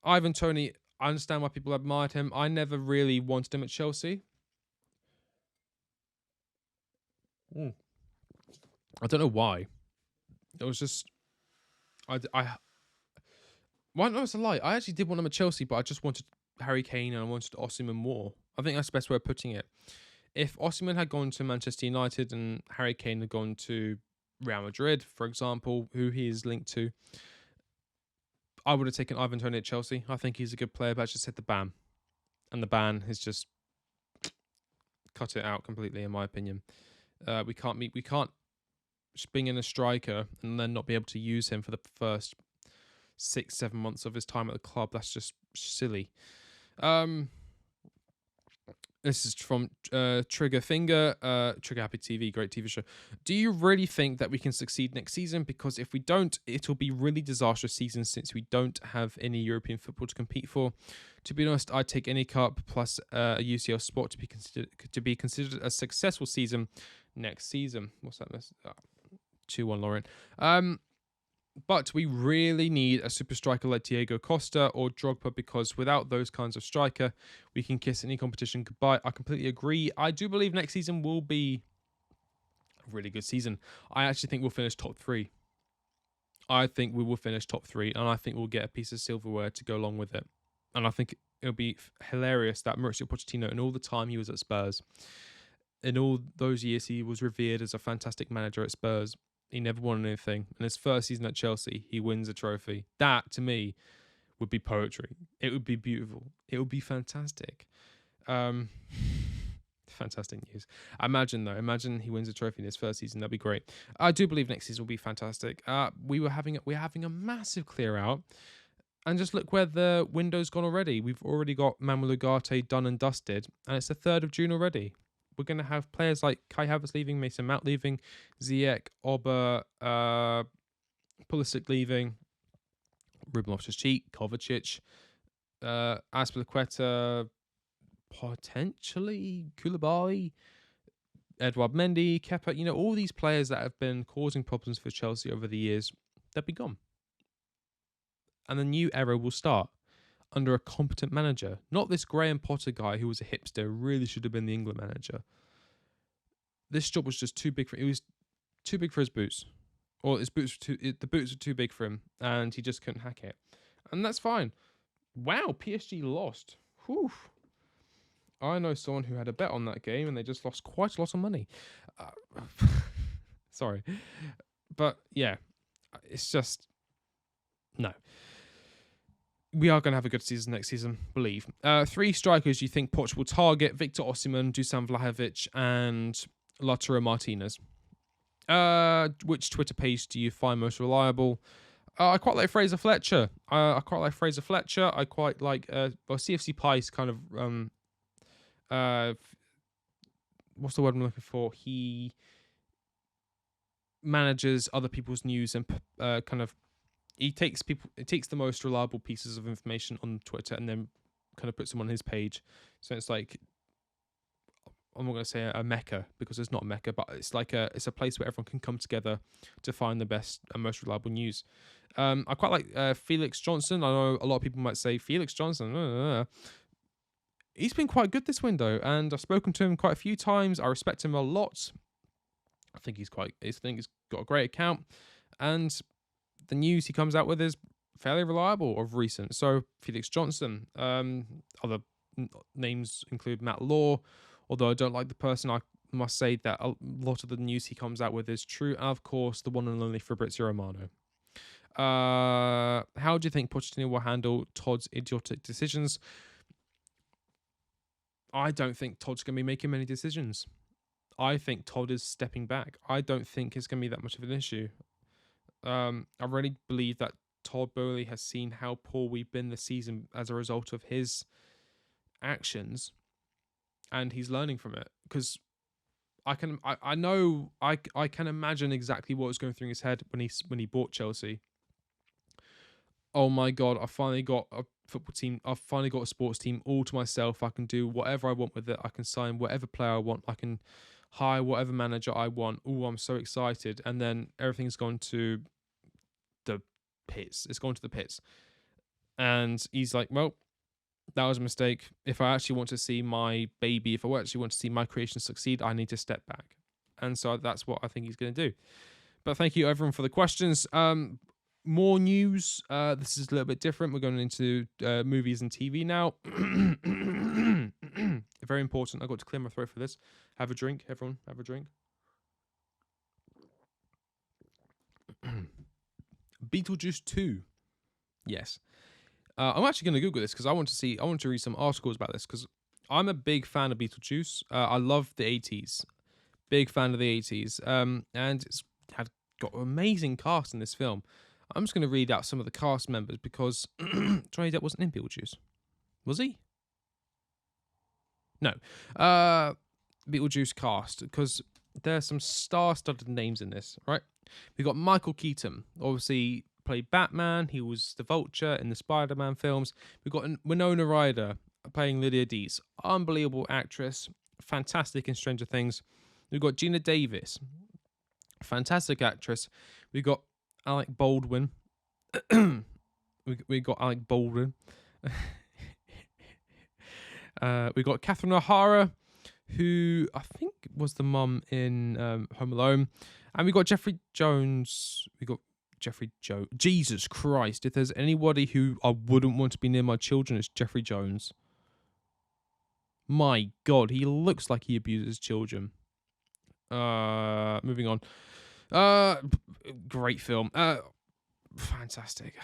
Ivan Toney, I understand why people admired him. I never really wanted him at Chelsea. I don't know why. It was just, well, no, it's a lie. I actually did want him at Chelsea, but I just wanted Harry Kane and I wanted Osimhen more. I think that's the best way of putting it. If Osimhen had gone to Manchester United and Harry Kane had gone to Real Madrid, for example, who he is linked to, I would have taken Ivan Toney at Chelsea. I think he's a good player, but I just said the ban. And the ban has just cut it out completely, in my opinion. We can't bring in a striker and then not be able to use him for the first 6-7 months of his time at the club. That's just silly. This is from Trigger Finger, Trigger Happy TV, great TV show. Do you really think that we can succeed next season? Because if we don't, it'll be really disastrous season since we don't have any European football to compete for. To be honest, I'd take any cup plus a UCL spot to be considered a successful season next season. What's that? 2-1, Lauren. But we really need a super striker like Diego Costa or Drogba, because without those kinds of striker, we can kiss any competition goodbye. I completely agree. I do believe next season will be a really good season. I actually think we'll finish top 3. I think we will finish top 3, and I think we'll get a piece of silverware to go along with it. And I think it'll be hilarious that Mauricio Pochettino, in all the time he was at Spurs, in all those years he was revered as a fantastic manager at Spurs, he never won anything. In his first season at Chelsea, he wins a trophy. That, to me, would be poetry. It would be beautiful. It would be fantastic. Fantastic news. Imagine he wins a trophy in his first season. That'd be great. I do believe next season will be fantastic. We're having a massive clear out. And just look where the window's gone already. We've already got Manuel Ugarte done and dusted. And it's the 3rd of June already. We're going to have players like Kai Havertz leaving, Mason Mount leaving, Ziyech, Oba, Pulisic leaving, Ruben Loftus-Cheek, Kovacic, Azpilicueta, potentially Koulibaly, Edouard Mendy, Kepa, all these players that have been causing problems for Chelsea over the years, they'll be gone. And the new era will start under a competent manager. Not this Graham Potter guy who was a hipster, really should have been the England manager. This job was just too big for him. It was too big for his boots. Or his boots the boots were too big for him, and he just couldn't hack it. And that's fine. Wow, PSG lost. Whew. I know someone who had a bet on that game, and they just lost quite a lot of money. Sorry. But, yeah, it's just... No. We are going to have a good season next season, believe. 3 strikers you think Poch will target: Victor Osimhen, Dusan Vlahovic, and Lautaro Martinez. Which Twitter page do you find most reliable? I quite like Fraser Fletcher. I quite like CFC Pice kind of... what's the word I'm looking for? He manages other people's news and it takes the most reliable pieces of information on Twitter and then kind of puts them on his page. So it's like, I'm not going to say a mecca because it's not a mecca, but it's like it's a place where everyone can come together to find the best and most reliable news. I quite like Felix Johnson. I know a lot of people might say Felix Johnson. He's been quite good this window, and I've spoken to him quite a few times. I respect him a lot. I think he's got a great account, and the news he comes out with is fairly reliable of recent. So Felix Johnson. Other names include Matt Law, although I don't like the person. I must say that a lot of the news he comes out with is true. And of course, the one and only Fabrizio Romano. How do you think Pochettino will handle Todd's idiotic decisions? I don't think Todd's going to be making many decisions. I think Todd is stepping back. I don't think it's going to be that much of an issue. I really believe that Todd Boehly has seen how poor we've been this season as a result of his actions, and he's learning from it. Because I can imagine exactly what was going through his head when he bought Chelsea. Oh my God, I finally got a football team. I've finally got a sports team all to myself. I can do whatever I want with it. I can sign whatever player I want. I can hire whatever manager I want. Oh, I'm so excited. And then everything's gone to the pits. It's gone to the pits. And he's like, well, that was a mistake. If I actually want to see my baby, if I actually want to see my creation succeed, I need to step back. And so that's what I think he's going to do. But thank you, everyone, for the questions. More news. This is a little bit different. We're going into movies and TV now. Very important. I've got to clear my throat for this. Have a drink, everyone. Have a drink. Beetlejuice 2. Yes. I'm actually going to Google this because I want to read some articles about this because I'm a big fan of Beetlejuice. I love the 80s. Big fan of the 80s. And it's got an amazing cast in this film. I'm just going to read out some of the cast members because Johnny Depp wasn't in Beetlejuice. Was he? No. Beetlejuice cast, because there's some star-studded names in this, right? We've got Michael Keaton, obviously played Batman. He was the Vulture in the Spider-Man films. We've got Winona Ryder playing Lydia Dees. Unbelievable actress. Fantastic in Stranger Things. We've got Gina Davis. Fantastic actress. We've got Alec Baldwin. we got Alec Baldwin. We got Catherine O'Hara, who I think was the mum in Home Alone. And we got Jeffrey Jones. Jesus Christ. If there's anybody who I wouldn't want to be near my children, it's Jeffrey Jones. My God, he looks like he abuses children. Moving on. Great film. Fantastic.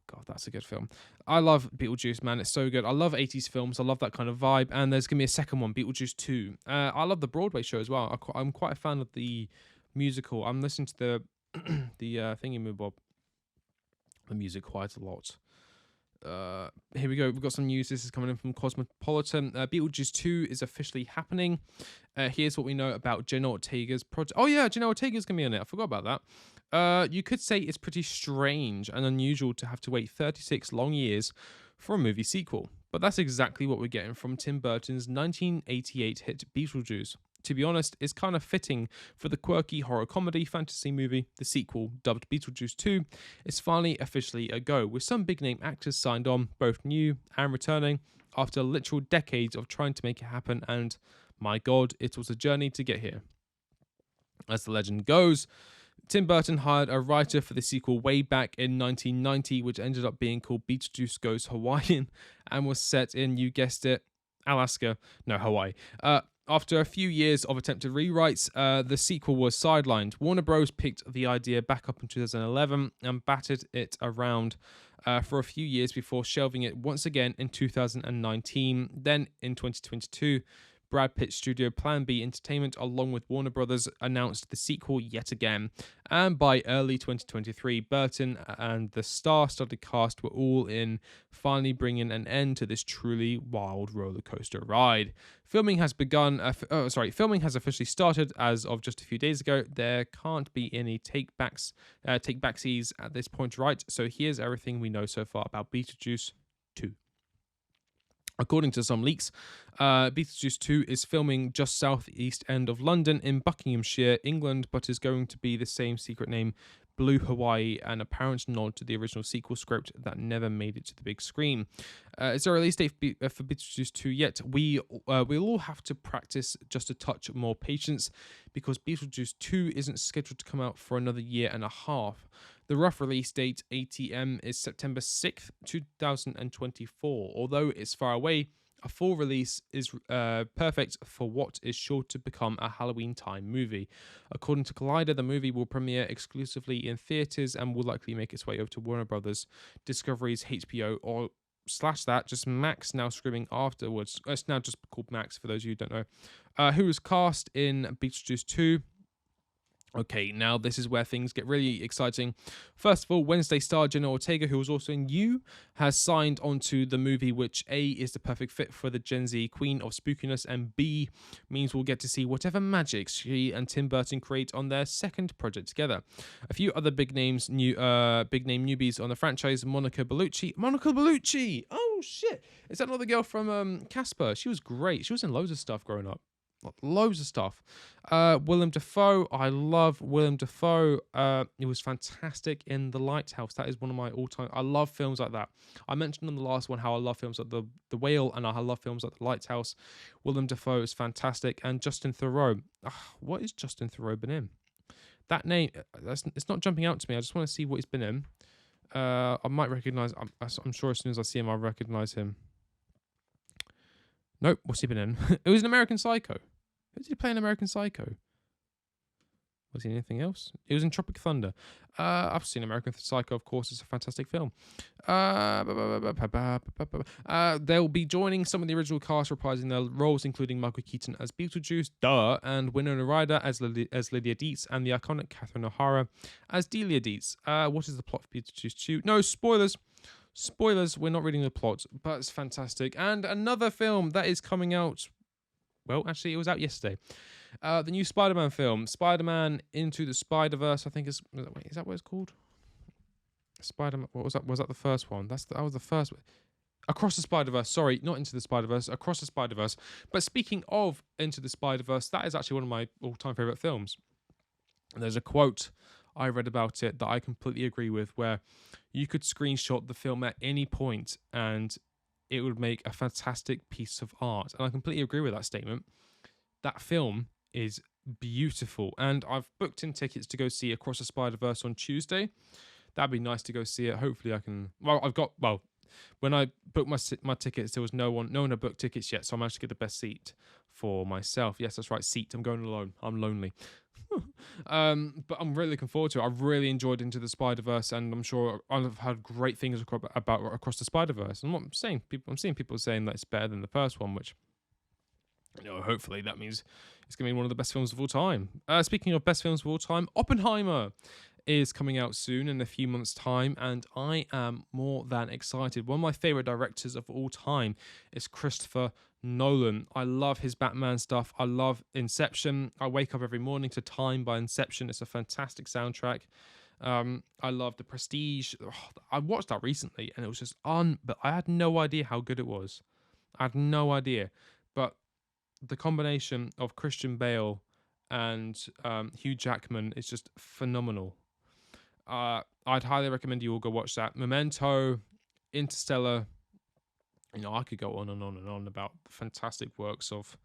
God, that's a good film. I love Beetlejuice, man. It's so good. I love 80s films. I love that kind of vibe. And there's going to be a second one, Beetlejuice 2. I love the Broadway show as well. I'm quite a fan of the musical. I'm listening to the thingy-bob, the music quite a lot. Here we go. We've got some news. This is coming in from Cosmopolitan. Beetlejuice 2 is officially happening. Here's what we know about Jenna Ortega's project. Oh yeah, Jenna Ortega's gonna be on it. I forgot about that. You could say it's pretty strange and unusual to have to wait 36 long years for a movie sequel. But that's exactly what we're getting from Tim Burton's 1988 hit Beetlejuice. To be honest, it's kind of fitting for the quirky horror comedy fantasy movie. The sequel, dubbed Beetlejuice 2, is finally officially a go, with some big name actors signed on, both new and returning, after literal decades of trying to make it happen, and my god, it was a journey to get here. As the legend goes, Tim Burton hired a writer for the sequel way back in 1990, which ended up being called Beetlejuice Goes Hawaiian and was set in, you guessed it, Hawaii. After a few years of attempted rewrites, the sequel was sidelined. Warner Bros. Picked the idea back up in 2011 and batted it around for a few years before shelving it once again in 2019. Then in 2022, Brad Pitt's studio Plan B Entertainment, along with Warner Brothers, announced the sequel yet again. And by early 2023, Burton and the star-studded cast were all in, finally bringing an end to this truly wild roller coaster ride. Filming has Filming has officially started as of just a few days ago. There can't be any take-backsies at this point, right? So here's everything we know so far about Beetlejuice 2. According to some leaks, Beetlejuice 2 is filming just southeast end of London in Buckinghamshire, England, but is going to be the same secret name, Blue Hawaii, an apparent nod to the original sequel script that never made it to the big screen. Is there a release date for Beetlejuice 2 yet? We'll all have to practice just a touch more patience, because Beetlejuice 2 isn't scheduled to come out for another year and a half. The rough release date, ATM, is September 6th, 2024. Although it's far away, a full release is perfect for what is sure to become a Halloween time movie. According to Collider, the movie will premiere exclusively in theaters and will likely make its way over to Warner Brothers, Discovery's HBO, or just Max, now screaming afterwards. It's now just called Max, for those of you who don't know. Who was cast in Beetlejuice 2? Okay, now this is where things get really exciting. First of all, Wednesday star Jenna Ortega, who was also in You, has signed onto the movie, which A, is the perfect fit for the Gen Z queen of spookiness, and B, means we'll get to see whatever magic she and Tim Burton create on their second project together. A few other big name newbies on the franchise: Monica Bellucci. Monica Bellucci! Oh shit! Is that another girl from Casper? She was great. She was in loads of stuff growing up. Loads of stuff. Willem Dafoe. I love Willem Dafoe. It was fantastic in The Lighthouse. That is one of my all-time. I love films like that. I mentioned on the last one how I love films like The Whale, and I love films like The Lighthouse. Willem Dafoe is fantastic, and Justin Theroux. What is Justin Theroux been in? That name, it's not jumping out to me. I just want to see what he's been in. I might recognize. I'm sure as soon as I see him, I'll recognize him. Nope. What's he been in? It was an American Psycho. Who did he play in American Psycho? Was he in anything else? It was in Tropic Thunder. I've seen American Psycho, of course. It's a fantastic film. They'll be joining some of the original cast, reprising their roles, including Michael Keaton as Beetlejuice, and Winona Ryder as Lydia Dietz, and the iconic Catherine O'Hara as Delia Dietz. What is the plot for Beetlejuice 2? No, spoilers. Spoilers, we're not reading the plot, but it's fantastic. And another film that is coming out, well, actually, it was out yesterday. The new Spider-Man film, Spider-Man Into the Spider-Verse, I think is that what it's called? Spider-Man, what was that? Was that the first one? That was the first one. Across the Spider-Verse, sorry, not Into the Spider-Verse, Across the Spider-Verse. But speaking of Into the Spider-Verse, that is actually one of my all-time favorite films. And there's a quote I read about it that I completely agree with, where you could screenshot the film at any point and it would make a fantastic piece of art. And I completely agree with that statement. That film is beautiful. And I've booked in tickets to go see Across the Spider-Verse on Tuesday. That'd be nice to go see it. Hopefully I can... when I booked my tickets, there was no one had booked tickets yet, so I managed to get the best seat for myself. Yes, that's right, seat. I'm going alone. I'm lonely. But I'm really looking forward to it. I've really enjoyed Into the Spider-Verse, and I'm sure I've heard great things about Across the Spider-Verse. I'm seeing people saying that it's better than the first one, which, hopefully that means it's going to be one of the best films of all time. Speaking of best films of all time, Oppenheimer is coming out soon in a few months' time, and I am more than excited. One of my favorite directors of all time is Christopher Nolan. I love his Batman stuff. I love Inception. I wake up every morning to Time by Inception. It's a fantastic soundtrack. I love The Prestige. I watched that recently, and it was just but I had no idea how good it was. I had no idea. But the combination of Christian Bale and Hugh Jackman is just phenomenal. I'd highly recommend you all go watch that. Memento, Interstellar. I could go on and on and on about the fantastic works of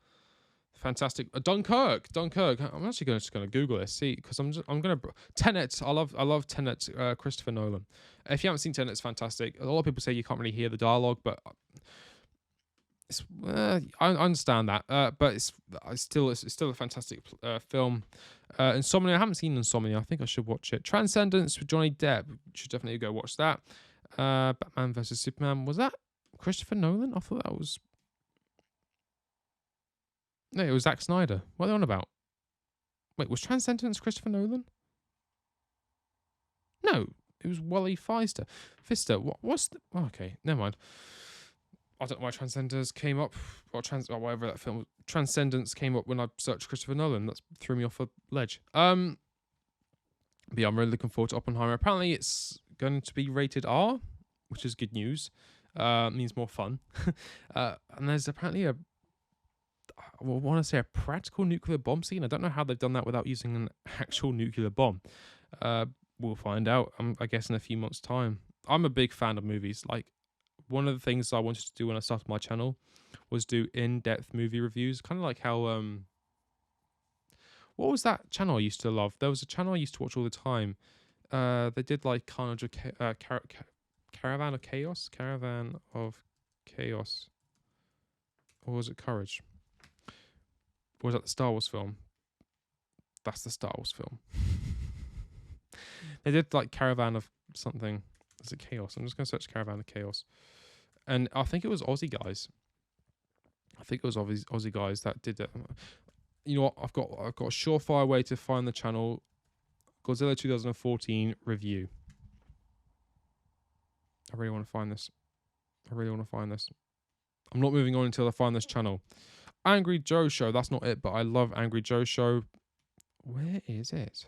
Dunkirk. I'm actually just going to Google this, see, because I'm going to Tenet. I love Tenet. Christopher Nolan. If you haven't seen Tenet, it's fantastic. A lot of people say you can't really hear the dialogue, but I understand that. But it's still a fantastic film. Insomnia. I haven't seen Insomnia. I think I should watch it. Transcendence with Johnny Depp. Should definitely go watch that. Batman versus Superman. Was that Christopher Nolan? I thought that was. No, it was Zack Snyder. What are they on about? Wait, was Transcendence Christopher Nolan? No, it was Wally Pfister. What's the... okay, never mind. I don't know why Transcendence came up, or whatever that film... Transcendence came up when I searched Christopher Nolan. That threw me off a ledge. But yeah, I'm really looking forward to Oppenheimer. Apparently it's going to be rated R, which is good news. Means more fun. And there's apparently I want to say a practical nuclear bomb scene. I don't know how they've done that without using an actual nuclear bomb. We'll find out, I guess, in a few months' time. I'm a big fan of movies. Like, one of the things I wanted to do when I started my channel was do in-depth movie reviews. Kind of like how... what was that channel I used to love? There was a channel I used to watch all the time. They did like kind of Caravan of Chaos? Caravan of Chaos. Or was it Courage? Or was that the Star Wars film? That's the Star Wars film. They did like Caravan of something. Is it Chaos? I'm just going to search Caravan of Chaos. And I think it was Aussie guys. Aussie guys that did it. You know what? I've got a surefire way to find the channel. Godzilla 2014 review. I really want to find this. I'm not moving on until I find this channel. Angry Joe Show. That's not it, but I love Angry Joe Show. Where is it?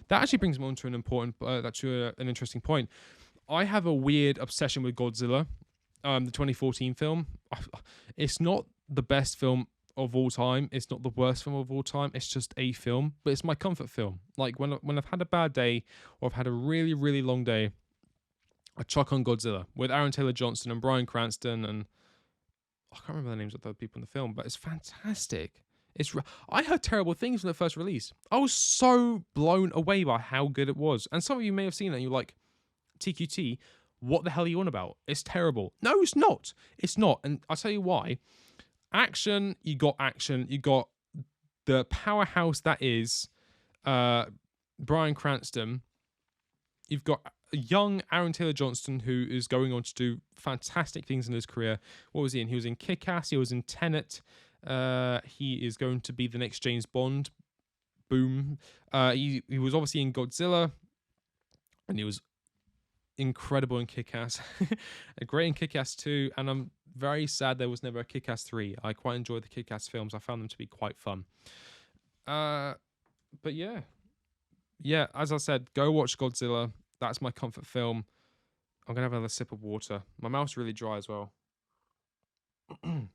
That actually brings me on to an interesting point. I have a weird obsession with Godzilla, the 2014 film. It's not the best film of all time. It's not the worst film of all time. It's just a film, but it's my comfort film. Like when I've had a bad day or I've had a really, really long day, I chuck on Godzilla with Aaron Taylor Johnson and Bryan Cranston, and I can't remember the names of the people in the film, but it's fantastic. I heard terrible things when it first released. I was so blown away by how good it was. And some of you may have seen it and you're like, TQT, what the hell are you on about? It's terrible. No, it's not. It's not. And I'll tell you why. Action, you got the powerhouse that is Bryan Cranston. You've got a young Aaron Taylor Johnson who is going on to do fantastic things in his career. What was he in? He was in Kick-Ass. He was in Tenet. He is going to be the next James Bond. Boom. He was obviously in Godzilla, and he was incredible in Kick-Ass. Great in Kick-Ass 2, and I'm very sad there was never a Kick-Ass 3. I quite enjoyed the Kick-Ass films. I found them to be quite fun. But yeah, as I said, go watch Godzilla. That's my comfort film. I'm gonna have another sip of water. My mouth's really dry as well. And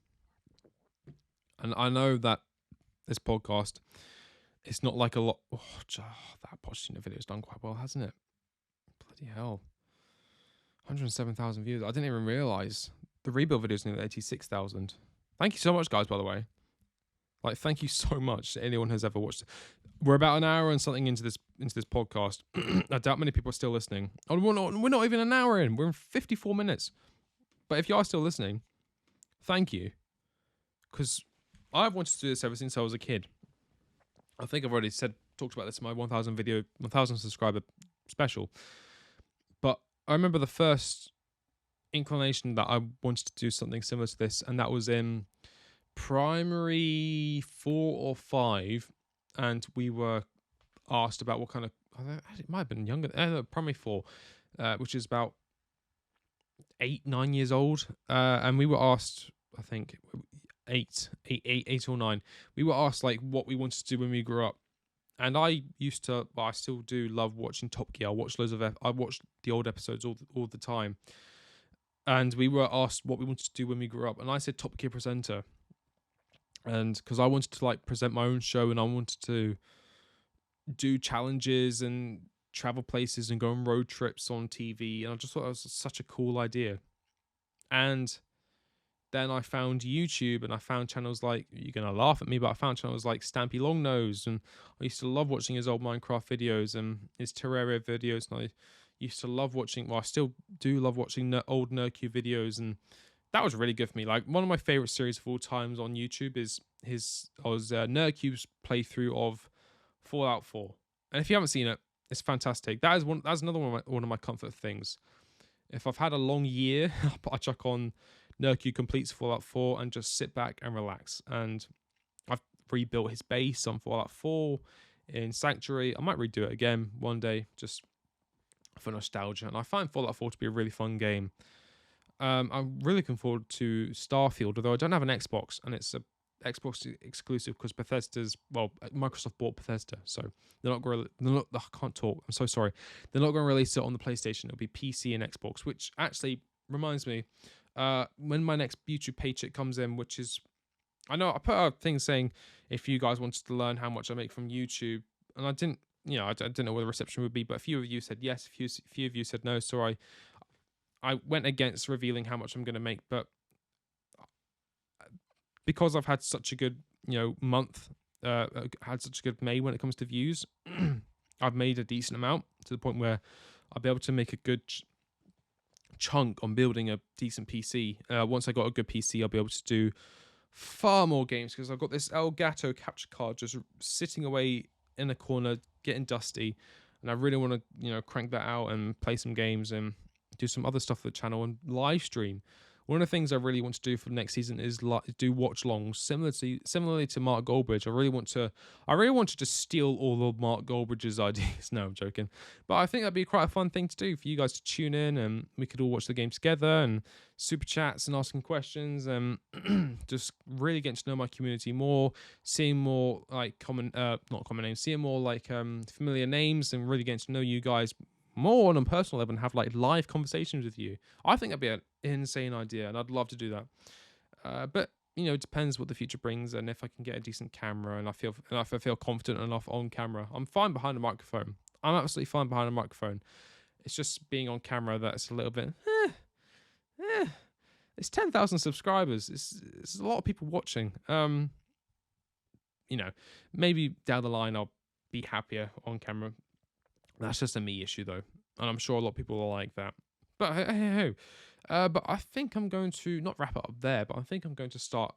I know that this podcast, it's not like a lot. Oh, that Pochettino video has done quite well, hasn't it? Bloody hell. 107,000 views. I didn't even realise. The rebuild video is nearly 86,000. Thank you so much, guys, by the way. Like, thank you so much to anyone who's ever watched it. We're about an hour and something into this podcast. I doubt many people are still listening. Oh, we're not even an hour in. We're in 54 minutes. But if you are still listening, thank you. Because I've wanted to do this ever since I was a kid. I think I've already talked about this in my 1,000 subscriber special. But I remember the first inclination that I wanted to do something similar to this, and that was in primary 4 or 5, and we were asked about what kind of, it might have been younger, primary 4, which is about 8-9 years old, and we were asked, I think 8 or 9. We were asked like what we wanted to do when we grew up, and I used to, I still do love watching Top Gear. I watched I watched the old episodes all the time, and we were asked what we wanted to do when we grew up, and I said Top Gear presenter, and because I wanted to like present my own show, and I wanted to do challenges and travel places and go on road trips on TV, and I just thought it was such a cool idea. And then I found YouTube, and I found channels like, you're gonna laugh at me, but I found channels like Stampy Longnose, and I used to love watching his old Minecraft videos and his Terraria videos, and I used to love watching, well, I still do love watching old NerdQ videos, and that was really good for me. Like, one of my favorite series of all times on YouTube is NerdQ's playthrough of Fallout 4, and if you haven't seen it, it's fantastic. That's another one of my comfort things. If I've had a long year, I chuck on NerdQ completes Fallout 4 and just sit back and relax. And I've rebuilt his base on Fallout 4 in Sanctuary. I might redo it again one day, just for nostalgia. And I find Fallout 4 to be a really fun game. I'm really looking forward to Starfield, although I don't have an Xbox, and it's a Xbox exclusive because Microsoft bought Bethesda, so they're not going to. I can't talk. I'm so sorry. They're not going to release it on the PlayStation. It'll be PC and Xbox, which actually reminds me, when my next YouTube paycheck comes in, which is, I know I put out a thing saying if you guys wanted to learn how much I make from YouTube, and I didn't, I didn't know what the reception would be, but a few of you said yes, a few of you said no, so I went against revealing how much I'm going to make, but because I've had such a good, month, had such a good May when it comes to views, I've made a decent amount to the point where I'll be able to make a good chunk on building a decent PC. Once I got a good PC, I'll be able to do far more games because I've got this Elgato capture card just sitting away in a corner, getting dusty, and I really want to, crank that out and play some games and do some other stuff for the channel and live stream. One of the things I really want to do for the next season is do watch longs, similarly to Mark Goldbridge. I really want to just steal all of Mark Goldbridge's ideas. No, I'm joking, but I think that'd be quite a fun thing to do for you guys to tune in, and we could all watch the game together and super chats and asking questions, and just really getting to know my community more, seeing more like not common names, seeing more like familiar names, and really getting to know you guys more on a personal level and have like live conversations with you. I think that'd be an insane idea, and I'd love to do that. But it depends what the future brings, and if I can get a decent camera, and if I feel confident enough on camera. I'm fine behind a microphone. I'm absolutely fine behind a microphone. It's just being on camera that's a little bit. It's 10,000 subscribers. It's a lot of people watching. Maybe down the line I'll be happier on camera. That's just a me issue, though, and I'm sure a lot of people are like that. But hey. But I think I'm going to not wrap it up there, but I think I'm going to start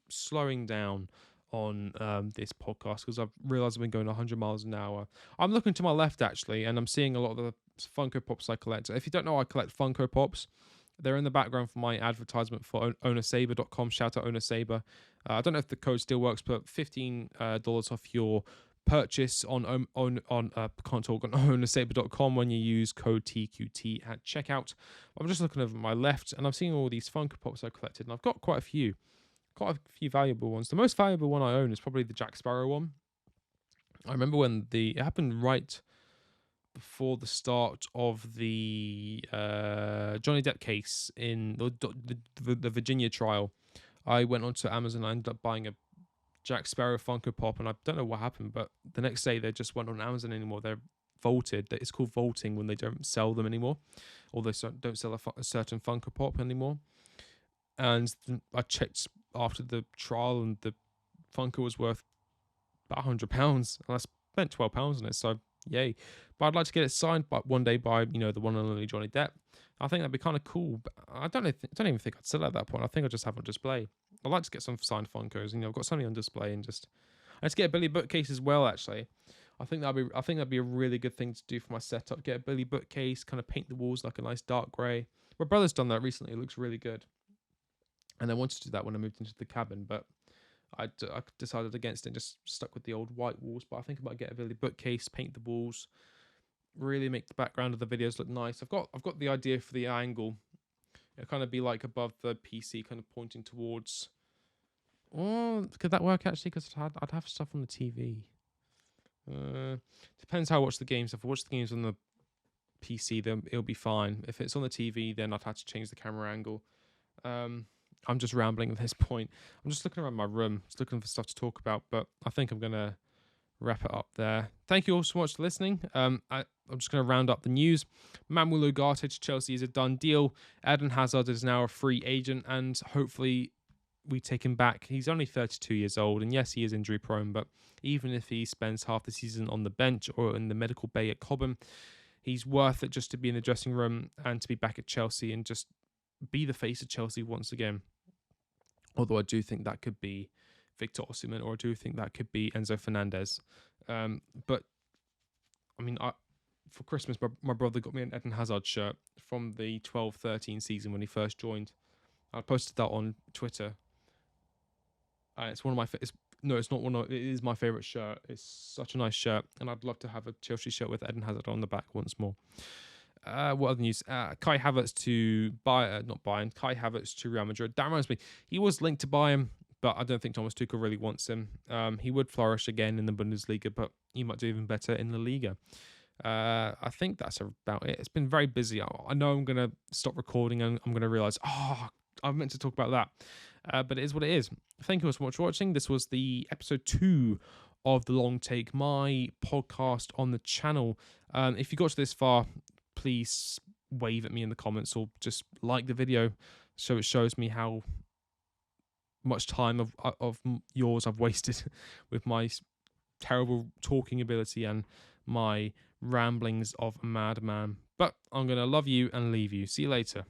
slowing down on this podcast because I've realised I've been going 100 miles an hour. I'm looking to my left, actually, and I'm seeing a lot of the Funko Pops I collect. If you don't know, I collect Funko Pops. They're in the background for my advertisement for ownersaber.com. Shout out ownersaber. I don't know if the code still works, but $15 off your purchase on ownersaber.com when you use code TQT at checkout. I'm just looking over my left, and I'm seeing all these Funko Pops I collected, and I've got quite a few valuable ones. The most valuable one I own is probably the Jack Sparrow one. I remember when it happened right before the start of the Johnny Depp case in the Virginia trial. I went onto Amazon and I ended up buying a Jack Sparrow Funko Pop, and I don't know what happened, but the next day they just weren't on Amazon anymore. They're vaulted. It's called vaulting when they don't sell them anymore, or they don't sell a certain Funko Pop anymore. And I checked after the trial, and the Funko was worth about £100, and I spent £12 on it. So yay! But I'd like to get it signed one day by the one and only Johnny Depp. I think that'd be kind of cool. But I don't even think I'd sell it at that point. I think I'd just have it on display. I'd like to get some signed Funkos. I've got something on display, and let's get a Billy bookcase as well. Actually, I think that'd be a really good thing to do for my setup. Get a Billy bookcase, kind of paint the walls like a nice dark grey. My brother's done that recently. It looks really good, and I wanted to do that when I moved into the cabin, but I decided against it, just stuck with the old white walls. But I think I might get a really bookcase, paint the walls, really make the background of the videos look nice. I've got the idea for the angle. It'll kind of be like above the PC, kind of pointing towards. Oh, could that work actually? Because I'd have stuff on the TV. Depends how I watch the games. If I watch the games on the PC, then it'll be fine. If it's on the TV, then I'd have to change the camera angle. I'm just rambling at this point. I'm just looking around my room, just looking for stuff to talk about, but I think I'm going to wrap it up there. Thank you all so much for listening. I'm just going to round up the news. Manuel Ugarte to Chelsea is a done deal. Eden Hazard is now a free agent, and hopefully we take him back. He's only 32 years old, and yes, he is injury prone, but even if he spends half the season on the bench or in the medical bay at Cobham, he's worth it just to be in the dressing room and to be back at Chelsea and just be the face of Chelsea once again. Although I do think that could be Victor Osimhen, or I do think that could be Enzo Fernandez. But I mean, for Christmas, my brother got me an Eden Hazard shirt from the 12-13 season when he first joined. I posted that on Twitter. It's one of my it's not one of, it is my favorite shirt. It's such a nice shirt, and I'd love to have a Chelsea shirt with Eden Hazard on the back once more. What other news? Kai Havertz to not Bayern. Kai Havertz to Real Madrid. That reminds me, he was linked to Bayern, but I don't think Thomas Tuchel really wants him. He would flourish again in the Bundesliga, but he might do even better in La Liga. I think that's about it. It's been very busy. I know I'm going to stop recording and I'm going to realise, I meant to talk about that. But it is what it is. Thank you so much for watching. This was the episode 2 of The Long Take, my podcast on the channel. If you got to this far, please wave at me in the comments or just like the video so it shows me how much time of yours I've wasted with my terrible talking ability and my ramblings of a madman. But I'm going to love you and leave you. See you later.